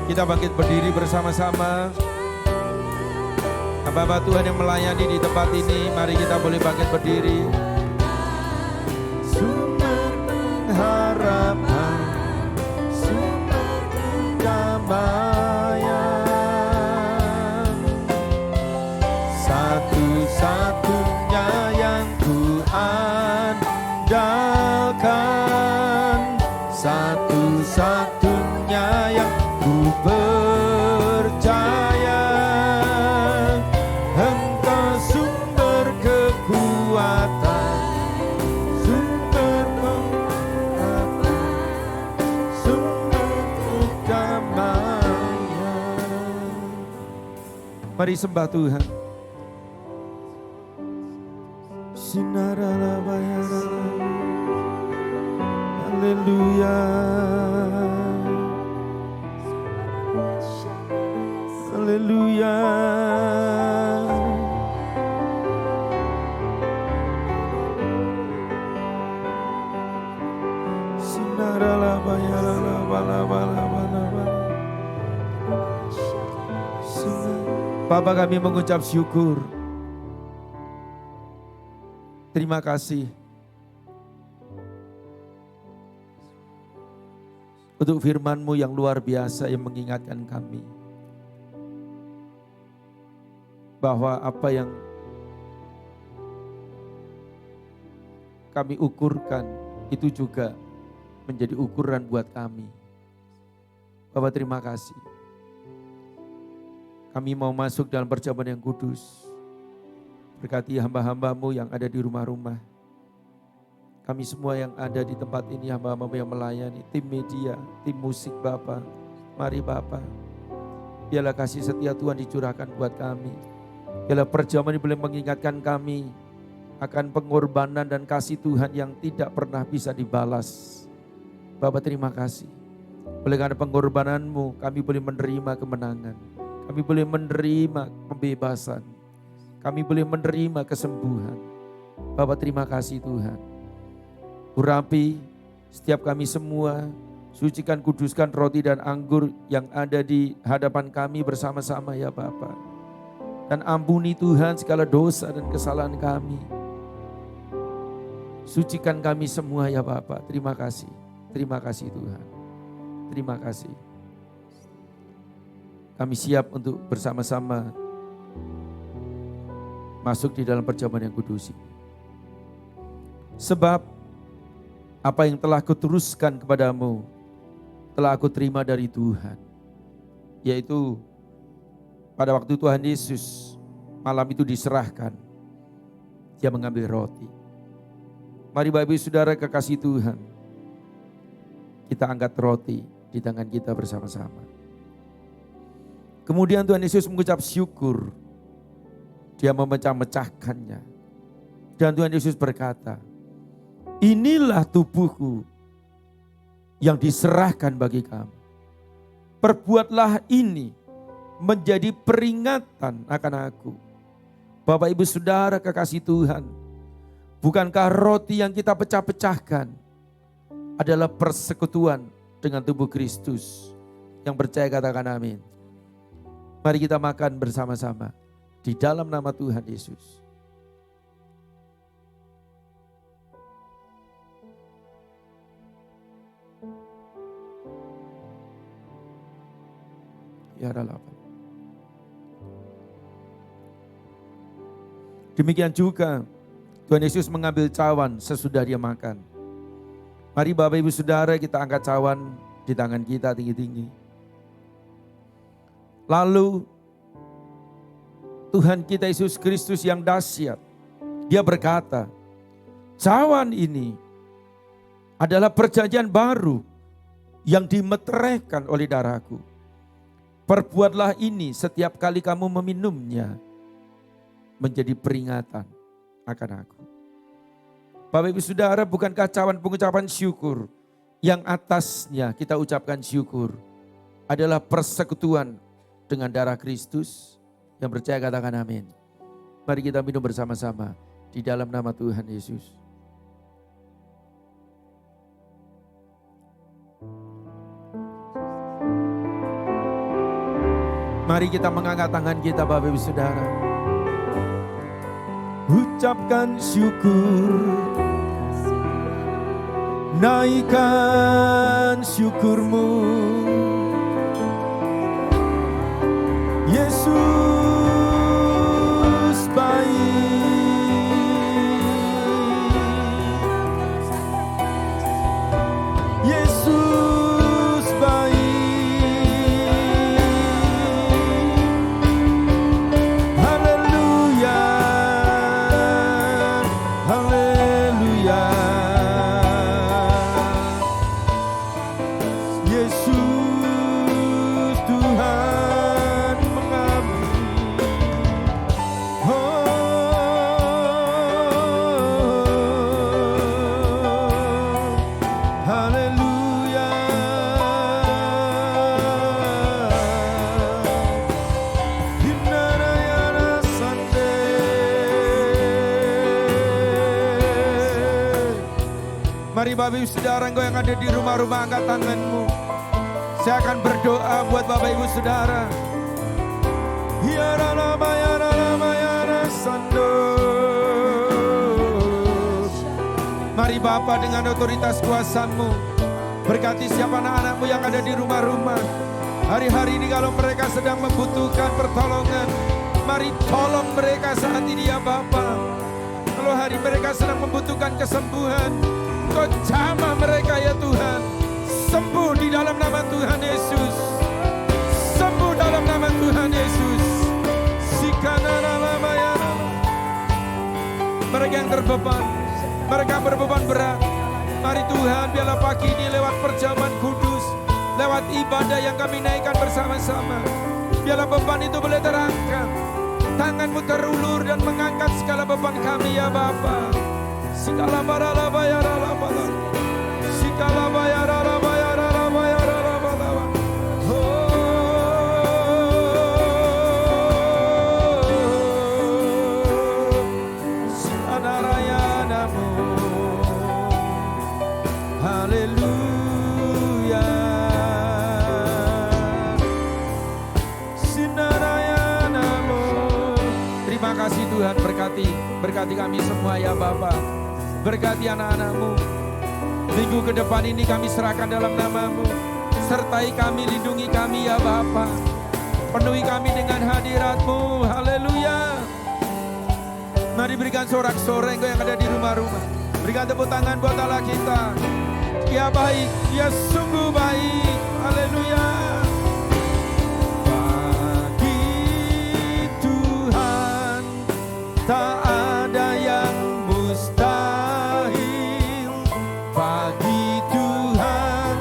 kita bangkit berdiri bersama-sama. Hamba-hamba Tuhan yang melayani di tempat ini, mari kita boleh bangkit berdiri. Sumber pengharapan, sumber kedamaian, satu-satunya yang ku andalkan, satu-satunya yang ku percaya, Engkau sumber kekuatan, sumber pengharapan, sumber kedamaian. Mari sembah Tuhan. Sinarala bayara, haleluya, haleluya. Sinarala bayara, bala bala bala bala. Bapa, kami mengucap syukur. Terima kasih untuk firman-Mu yang luar biasa yang mengingatkan kami bahwa apa yang kami ukurkan itu juga menjadi ukuran buat kami. Bapak, terima kasih. Kami mau masuk dalam perjamuan yang kudus. Berkati hamba-hamba-Mu yang ada di rumah-rumah. Kami semua yang ada di tempat ini, hamba-hamba-Mu yang melayani, tim media, tim musik Bapa. Mari Bapa, biarlah kasih setia Tuhan dicurahkan buat kami. Biarlah perjamuan ini boleh mengingatkan kami akan pengorbanan dan kasih Tuhan yang tidak pernah bisa dibalas. Bapa, terima kasih. Oleh karena pengorbanan-Mu, kami boleh menerima kemenangan. Kami boleh menerima pembebasan. Kami boleh menerima kesembuhan. Bapa, terima kasih Tuhan. Urapi setiap kami semua, sucikan, kuduskan roti dan anggur yang ada di hadapan kami bersama-sama ya Bapa. Dan ampuni Tuhan segala dosa dan kesalahan kami. Sucikan kami semua ya Bapa. Terima kasih Tuhan. Terima kasih. Kami siap untuk bersama-sama masuk di dalam perjamuan yang kudus ini. Sebab apa yang telah kuteruskan kepadamu telah aku terima dari Tuhan. Yaitu pada waktu Tuhan Yesus malam itu diserahkan, Dia mengambil roti. Mari Bapak Ibu Saudara kekasih Tuhan, kita angkat roti di tangan kita bersama-sama. Kemudian Tuhan Yesus mengucap syukur. Dia memecah-mecahkannya. Dan Tuhan Yesus berkata, inilah tubuhku yang diserahkan bagi kamu. Perbuatlah ini menjadi peringatan akan aku. Bapak Ibu Saudara kekasih Tuhan, bukankah roti yang kita pecah-pecahkan adalah persekutuan dengan tubuh Kristus? Yang percaya katakan amin. Mari kita makan bersama-sama di dalam nama Tuhan Yesus. Ya Allah. Demikian juga Tuhan Yesus mengambil cawan sesudah dia makan. Mari Bapak Ibu Saudara kita angkat cawan di tangan kita tinggi-tinggi. Lalu Tuhan kita Yesus Kristus yang dahsyat, dia berkata, cawan ini adalah perjanjian baru yang dimeteraikan oleh darahku. Perbuatlah ini setiap kali kamu meminumnya menjadi peringatan akan aku. Bapak Ibu Saudara, bukankah cawan pengucapan syukur yang atasnya kita ucapkan syukur adalah persekutuan dengan darah Kristus? Yang percaya katakan amin. Mari kita minum bersama-sama di dalam nama Tuhan Yesus. Mari kita mengangkat tangan kita Bapak Ibu Saudara. Ucapkan syukur, naikkan syukurmu. Yesus baik. Yesus baik. Haleluya. Haleluya. Yesus Tuhan mengabdi. Haleluya. Hinarayana Sande. Mari Bapak Ibu Saudara, engkau yang ada di rumah-rumah, angkat tanganmu. Saya akan berdoa buat Bapak Ibu Saudara. Hiaralabayaralabayara Sando. Mari Bapa dengan otoritas kuasa-Mu, berkati siapa anak-anak-Mu yang ada di rumah-rumah. Hari-hari ini kalau mereka sedang membutuhkan pertolongan, mari tolong mereka saat ini ya Bapa. Kalau hari mereka sedang membutuhkan kesembuhan, Kau jamah mereka ya Tuhan. Sembuh di dalam nama Tuhan Yesus. Sembuh dalam nama Tuhan Yesus. Sikanaralabayara. Mereka yang terbeban, mereka berbeban berat, mari Tuhan biarlah pagi ini lewat perjamuan kudus, lewat ibadah yang kami naikkan bersama-sama, biarlah beban itu boleh terangkat, tangan-Mu terulur dan mengangkat segala beban kami ya Bapa. Sikala barala bayara la bala, sikala bayara la bayara la bayara la bala. Sianarayanamu. Haleluya. Sinarayanamu. Terima kasih Tuhan, berkati kami semua ya Bapa. Berkati anak-anak-Mu. Minggu ke depan ini kami serahkan dalam nama-Mu. Sertai kami, lindungi kami ya Bapa. Penuhi kami dengan hadirat-Mu. Haleluya. Mari berikan sorak-sorai Engkau yang ada di rumah-rumah. Berikan tepuk tangan buat Allah kita. Dia baik, Dia sungguh baik. Haleluya. Bagi Tuhan tak ada yang mustahil. Bagi Tuhan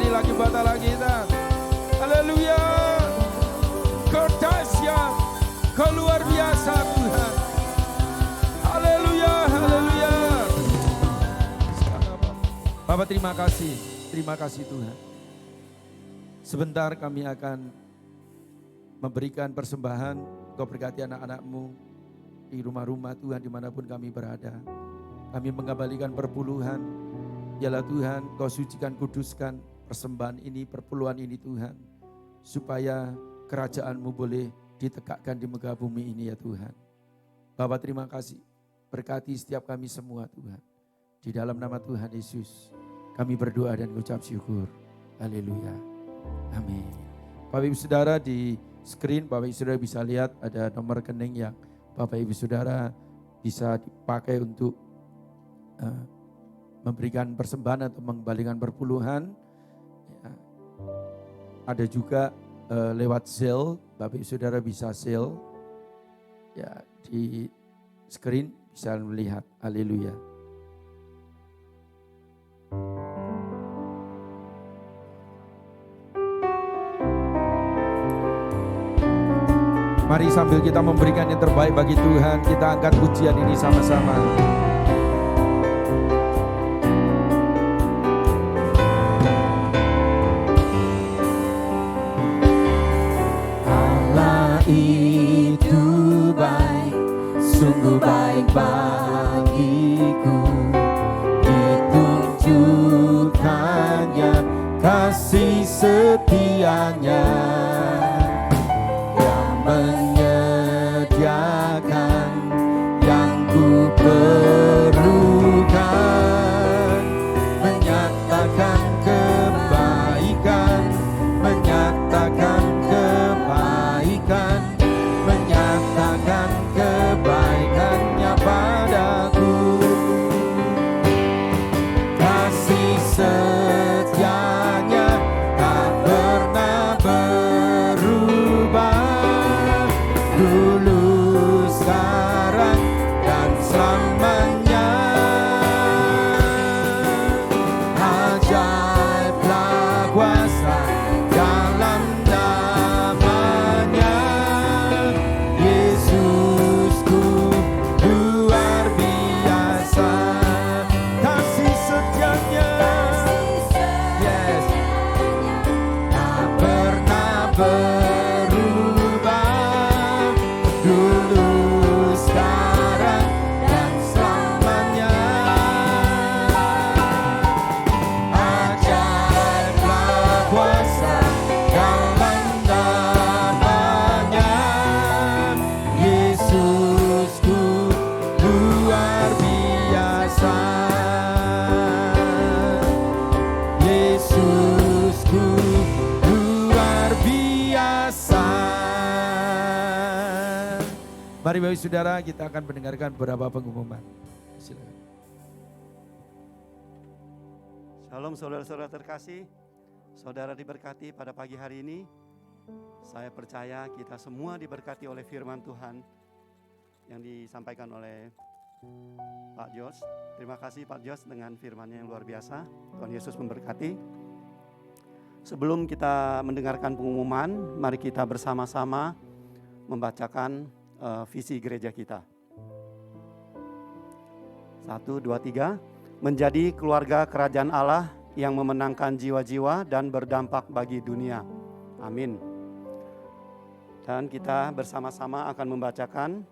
sekali lagi buat Allah kita. Haleluya. Kau dahsyat, Kau luar biasa Tuhan. Haleluya, haleluya. Bapak terima kasih Tuhan. Sebentar kami akan memberikan persembahan. Kau berkati anak-anak-Mu di rumah-rumah Tuhan dimanapun kami berada. Kami mengembalikan perpuluhan. Biarlah Tuhan Kau sucikan, kuduskan persembahan ini, perpuluhan ini Tuhan. Supaya kerajaan-Mu boleh ditegakkan di muka bumi ini ya Tuhan. Bapa terima kasih. Berkati setiap kami semua Tuhan. Di dalam nama Tuhan Yesus kami berdoa dan mengucap syukur. Haleluya. Amin. Bapak Ibu Saudara di screen Bapak Ibu Saudara bisa lihat ada nomor rekening yang Bapak Ibu Saudara bisa dipakai untuk memberikan persembahan atau mengembalikan perpuluhan. Ya. Ada juga lewat Zelle, Bapak Ibu Saudara bisa Zelle. Ya, di screen bisa melihat. Haleluya. Mari sambil kita memberikan yang terbaik bagi Tuhan, kita angkat pujian ini sama-sama. Itu baik, sungguh baik bagiku. Ditunjukkannya kasih setianya yang menyediakan yang ku perlukan, menyatakan kebaikan, menyatakan kebaikan, menyatakan kebaikannya padaku. Kasih setianya tak pernah berubah, dulu, sekarang, dan selamanya. Ajaiblah kuasa dalam namanya, Yesusku luar biasa. Kasih setianya, yes, tak pernah berubah, dulu, sekarang, dan selamanya. Ajaiblah kuasa dalam namanya, Yesusku luar biasa. Yesusku luar biasa. Mari Bapak Ibu Saudara kita akan mendengarkan beberapa pengumuman. Silakan. Shalom saudara-saudara terkasih, saudara diberkati pada pagi hari ini. Saya percaya kita semua diberkati oleh firman Tuhan yang disampaikan oleh Pak Jos. Terima kasih Pak Jos dengan firman-Nya yang luar biasa. Tuhan Yesus memberkati. Sebelum kita mendengarkan pengumuman, mari kita bersama-sama membacakan visi gereja kita. 1, 2, 3. Menjadi keluarga kerajaan Allah yang memenangkan jiwa-jiwa dan berdampak bagi dunia. Amin. Dan kita bersama-sama akan membacakan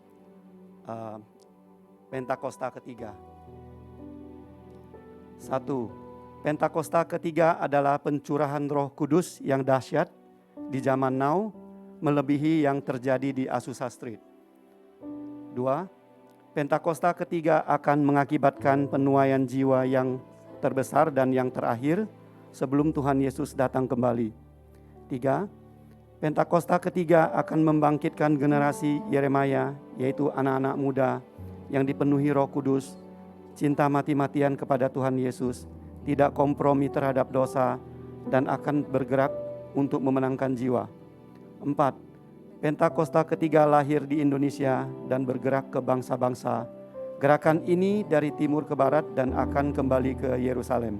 Pentakosta ketiga. 1. Pentakosta ketiga adalah pencurahan Roh Kudus yang dahsyat di zaman now, melebihi yang terjadi di Azusa Street. 2. Pentakosta ketiga akan mengakibatkan penuaian jiwa yang terbesar dan yang terakhir sebelum Tuhan Yesus datang kembali. 3. Pentakosta ketiga akan membangkitkan generasi Yeremia, yaitu anak-anak muda yang dipenuhi Roh Kudus, cinta mati-matian kepada Tuhan Yesus, tidak kompromi terhadap dosa, dan akan bergerak untuk memenangkan jiwa. 4. Pentakosta ketiga lahir di Indonesia dan bergerak ke bangsa-bangsa. Gerakan ini dari timur ke barat dan akan kembali ke Yerusalem.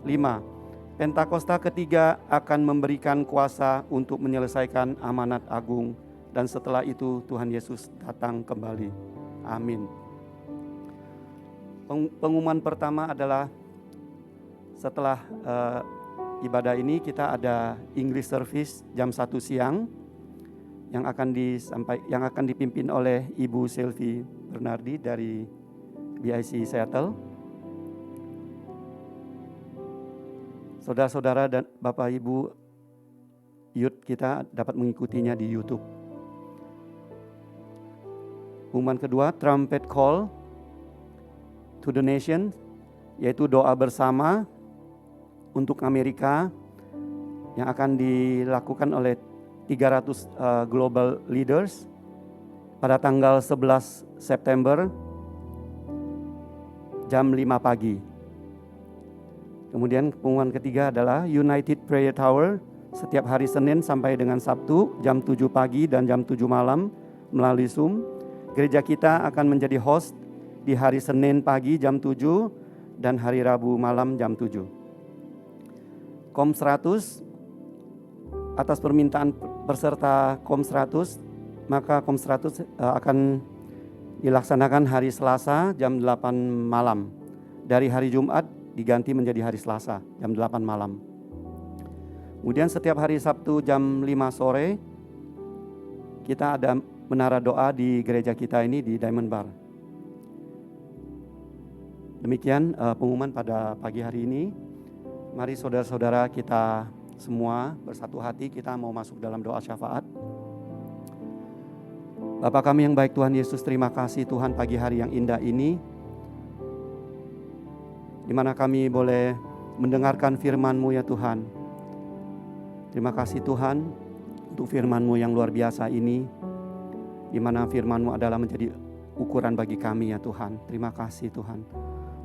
5. Pentakosta ketiga akan memberikan kuasa untuk menyelesaikan amanat agung, dan setelah itu Tuhan Yesus datang kembali. Amin. Pengumuman pertama adalah setelah ibadah ini kita ada English service jam 1 siang yang akan dipimpin oleh Ibu Sylvie Bernardi dari BIC Seattle. Saudara-saudara dan Bapak Ibu youth kita dapat mengikutinya di YouTube. Pengumuman kedua, trumpet call to the nation, yaitu doa bersama untuk Amerika yang akan dilakukan oleh 300 global leaders pada tanggal 11 September jam 5 pagi. Kemudian pengumuman ketiga adalah United Prayer Tower setiap hari Senin sampai dengan Sabtu jam 7 pagi dan jam 7 malam melalui Zoom. Gereja kita akan menjadi host di hari Senin pagi jam 7 dan hari Rabu malam jam 7. Kom 100, atas permintaan peserta Kom 100, maka Kom 100 akan dilaksanakan hari Selasa jam 8 malam. Dari hari Jumat diganti menjadi hari Selasa jam 8 malam. Kemudian setiap hari Sabtu jam 5 sore kita ada menara doa di gereja kita ini di Diamond Bar. Demikian pengumuman pada pagi hari ini. Mari saudara-saudara kita semua bersatu hati, kita mau masuk dalam doa syafaat. Bapa kami yang baik, Tuhan Yesus, terima kasih Tuhan pagi hari yang indah ini, di mana kami boleh mendengarkan firman-Mu ya Tuhan. Terima kasih Tuhan untuk firman-Mu yang luar biasa ini, di mana firman-Mu adalah menjadi ukuran bagi kami ya Tuhan. Terima kasih Tuhan.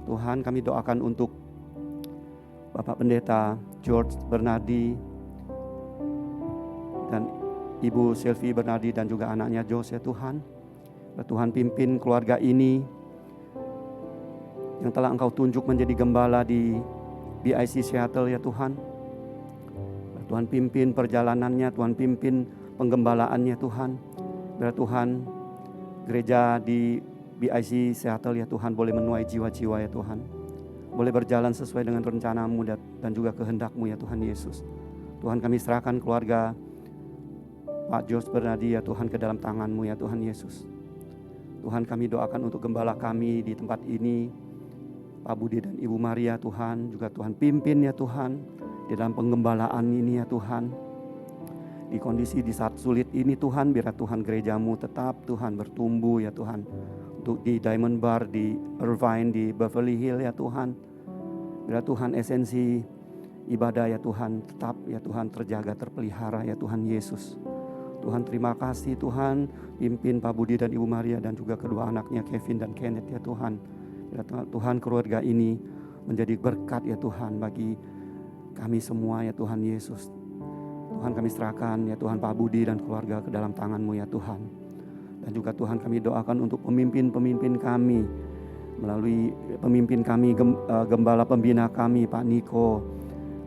Tuhan, kami doakan untuk Bapak Pendeta George Bernardi dan Ibu Sylvie Bernardi dan juga anaknya Jos ya Tuhan. Tuhan pimpin keluarga ini yang telah Engkau tunjuk menjadi gembala di BIC Seattle ya Tuhan. Tuhan pimpin perjalanannya, Tuhan pimpin penggembalaannya Tuhan. Biar Tuhan gereja di BIC Seattle ya Tuhan boleh menuai jiwa-jiwa ya Tuhan. Boleh berjalan sesuai dengan rencana-Mu dan juga kehendak-Mu ya Tuhan Yesus. Tuhan, kami serahkan keluarga Pak Jos Bernardi ya Tuhan ke dalam tangan-Mu ya Tuhan Yesus. Tuhan, kami doakan untuk gembala kami di tempat ini, Pak Budi dan Ibu Maria Tuhan, juga Tuhan pimpin ya Tuhan di dalam penggembalaan ini ya Tuhan. Di kondisi di saat sulit ini Tuhan, biar Tuhan gereja-Mu tetap Tuhan bertumbuh ya Tuhan. Untuk di Diamond Bar, di Irvine, di Beverly Hill ya Tuhan. Biar Tuhan esensi ibadah ya Tuhan tetap ya Tuhan terjaga, terpelihara ya Tuhan Yesus. Tuhan, terima kasih Tuhan, pimpin Pak Budi dan Ibu Maria dan juga kedua anaknya Kevin dan Kenneth ya Tuhan. Ya Tuhan, keluarga ini menjadi berkat ya Tuhan bagi kami semua ya Tuhan Yesus. Tuhan, kami serahkan ya Tuhan Pak Budi dan keluarga ke dalam tangan-Mu ya Tuhan. Dan juga Tuhan, kami doakan untuk pemimpin-pemimpin kami, melalui pemimpin kami, gembala pembina kami Pak Niko,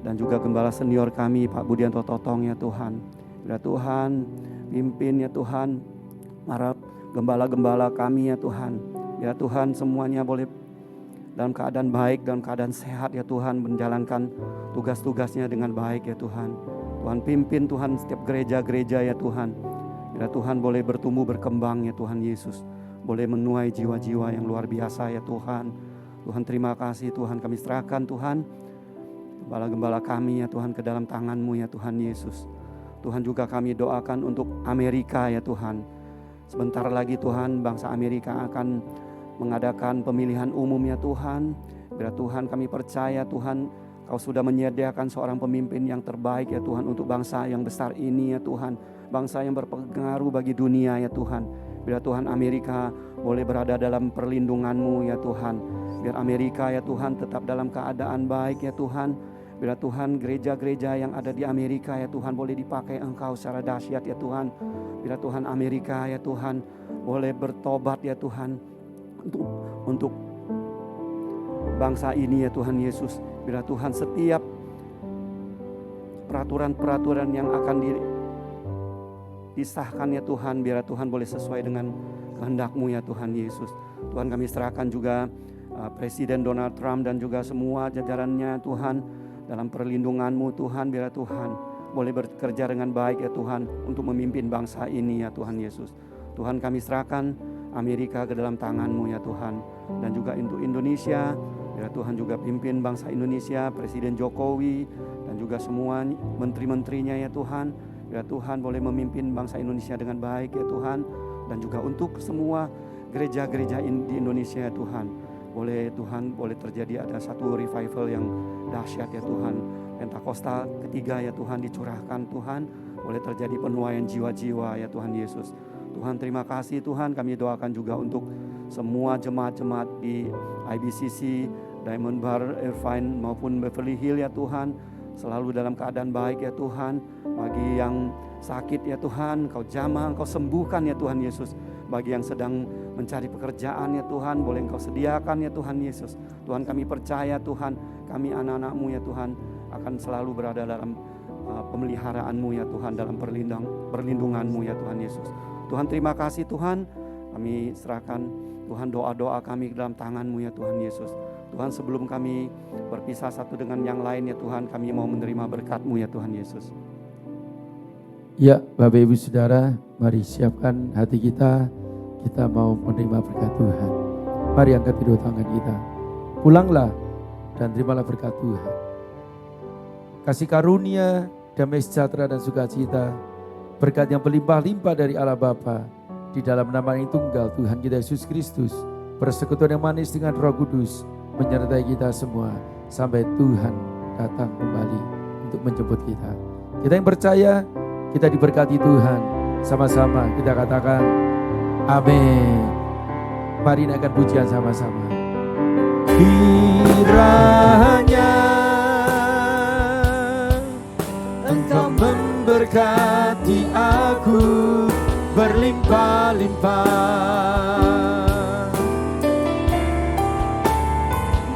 dan juga gembala senior kami Pak Budianto Totong ya Tuhan. Ya Tuhan, pimpin ya Tuhan para gembala-gembala kami ya Tuhan. Ya Tuhan, semuanya boleh dalam keadaan baik, dalam keadaan sehat ya Tuhan, menjalankan tugas-tugasnya dengan baik ya Tuhan. Tuhan pimpin Tuhan setiap gereja-gereja ya Tuhan. Ya Tuhan, boleh bertumbuh berkembang ya Tuhan Yesus. Boleh menuai jiwa-jiwa yang luar biasa ya Tuhan. Tuhan, terima kasih Tuhan, kami serahkan Tuhan gembala-gembala kami ya Tuhan ke dalam tangan-Mu ya Tuhan Yesus. Tuhan, juga kami doakan untuk Amerika ya Tuhan. Sebentar lagi Tuhan, bangsa Amerika akan mengadakan pemilihan umum ya Tuhan. Biar Tuhan, kami percaya Tuhan, Kau sudah menyediakan seorang pemimpin yang terbaik ya Tuhan untuk bangsa yang besar ini ya Tuhan. Bangsa yang berpengaruh bagi dunia ya Tuhan. Biar Tuhan, Amerika boleh berada dalam perlindungan-Mu ya Tuhan. Biar Amerika ya Tuhan tetap dalam keadaan baik ya Tuhan. Biar Tuhan, gereja-gereja yang ada di Amerika ya Tuhan boleh dipakai Engkau secara dahsyat ya Tuhan. Biar Tuhan, Amerika ya Tuhan boleh bertobat ya Tuhan untuk bangsa ini ya Tuhan Yesus. Biar Tuhan, setiap peraturan-peraturan yang akan disahkan ya Tuhan, biar Tuhan boleh sesuai dengan kehendak-Mu ya Tuhan Yesus. Tuhan, kami serahkan juga Presiden Donald Trump dan juga semua jajarannya Tuhan dalam perlindungan-Mu Tuhan, biar Tuhan boleh bekerja dengan baik ya Tuhan untuk memimpin bangsa ini ya Tuhan Yesus. Tuhan, kami serahkan Amerika ke dalam tangan-Mu ya Tuhan, dan juga untuk Indonesia, biar Tuhan juga pimpin bangsa Indonesia, Presiden Jokowi dan juga semua menteri-menterinya ya Tuhan, biar Tuhan boleh memimpin bangsa Indonesia dengan baik ya Tuhan, dan juga untuk semua gereja-gereja di Indonesia ya Tuhan, boleh terjadi ada satu revival yang dahsyat ya Tuhan. Pentakosta ketiga ya Tuhan dicurahkan Tuhan, boleh terjadi penuaian jiwa-jiwa ya Tuhan Yesus. Tuhan, terima kasih Tuhan, kami doakan juga untuk semua jemaat-jemaat di IBCC, Diamond Bar, Irvine maupun Beverly Hill ya Tuhan, selalu dalam keadaan baik ya Tuhan. Bagi yang sakit ya Tuhan, Engkau jamah, Engkau sembuhkan ya Tuhan Yesus. Bagi yang sedang mencari pekerjaan ya Tuhan, boleh Engkau sediakan ya Tuhan Yesus. Tuhan, kami percaya Tuhan, kami anak-anak-Mu ya Tuhan akan selalu berada dalam pemeliharaan-Mu ya Tuhan, dalam perlindungan-Mu ya Tuhan Yesus. Tuhan, terima kasih Tuhan, kami serahkan Tuhan doa-doa kami ke dalam tangan-Mu ya Tuhan Yesus. Tuhan, sebelum kami berpisah satu dengan yang lain ya Tuhan, kami mau menerima berkat-Mu ya Tuhan Yesus. Ya, Bapak Ibu Saudara, mari siapkan hati kita mau menerima berkat Tuhan. Mari angkat kedua tangan kita, pulanglah dan terimalah berkat Tuhan. Kasih karunia, damai sejahtera dan sukacita, berkat yang berlimpah-limpah dari Allah Bapa, di dalam nama yang tunggal Tuhan kita Yesus Kristus, persekutuan yang manis dengan Roh Kudus, menyertai kita semua sampai Tuhan datang kembali untuk menjemput kita. Kita yang percaya, kita diberkati Tuhan. Sama-sama kita katakan amin. Mari naikkan pujian sama-sama. Kiranya Engkau memberkati aku berlimpah-limpah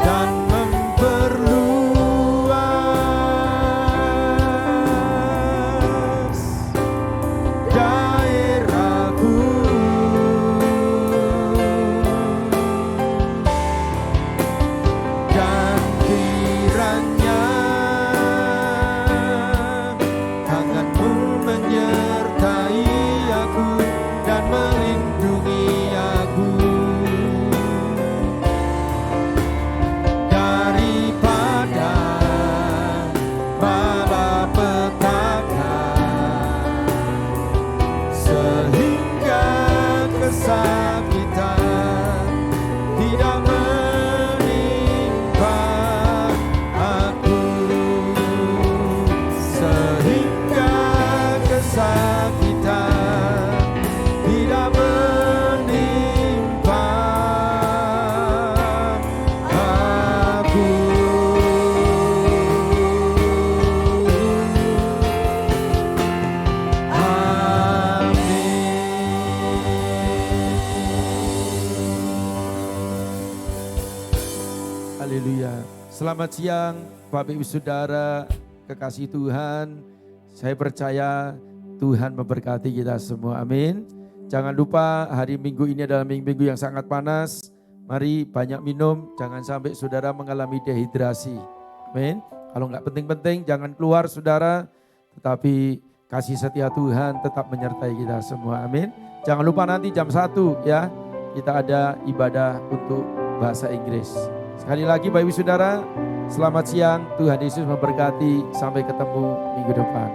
dan memperluas daerahku, dan kiranya tangan-Mu menyertai aku dan melindungi aku daripada malapetaka, sehingga kesakitan tidak menimpa aku, sehingga kesakitan tidak menimpa aku. Haleluya. Selamat siang Bapak Ibu Saudara, kekasih Tuhan. Saya percaya Tuhan memberkati kita semua, amin. Jangan lupa hari Minggu ini adalah minggu yang sangat panas. Mari banyak minum, jangan sampai saudara mengalami dehidrasi, amin. Kalau nggak penting-penting jangan keluar saudara, tetapi kasih setia Tuhan tetap menyertai kita semua, amin. Jangan lupa nanti jam 1 ya, kita ada ibadah untuk bahasa Inggris. Sekali lagi Bapak Ibu Saudara, selamat siang, Tuhan Yesus memberkati, sampai ketemu minggu depan.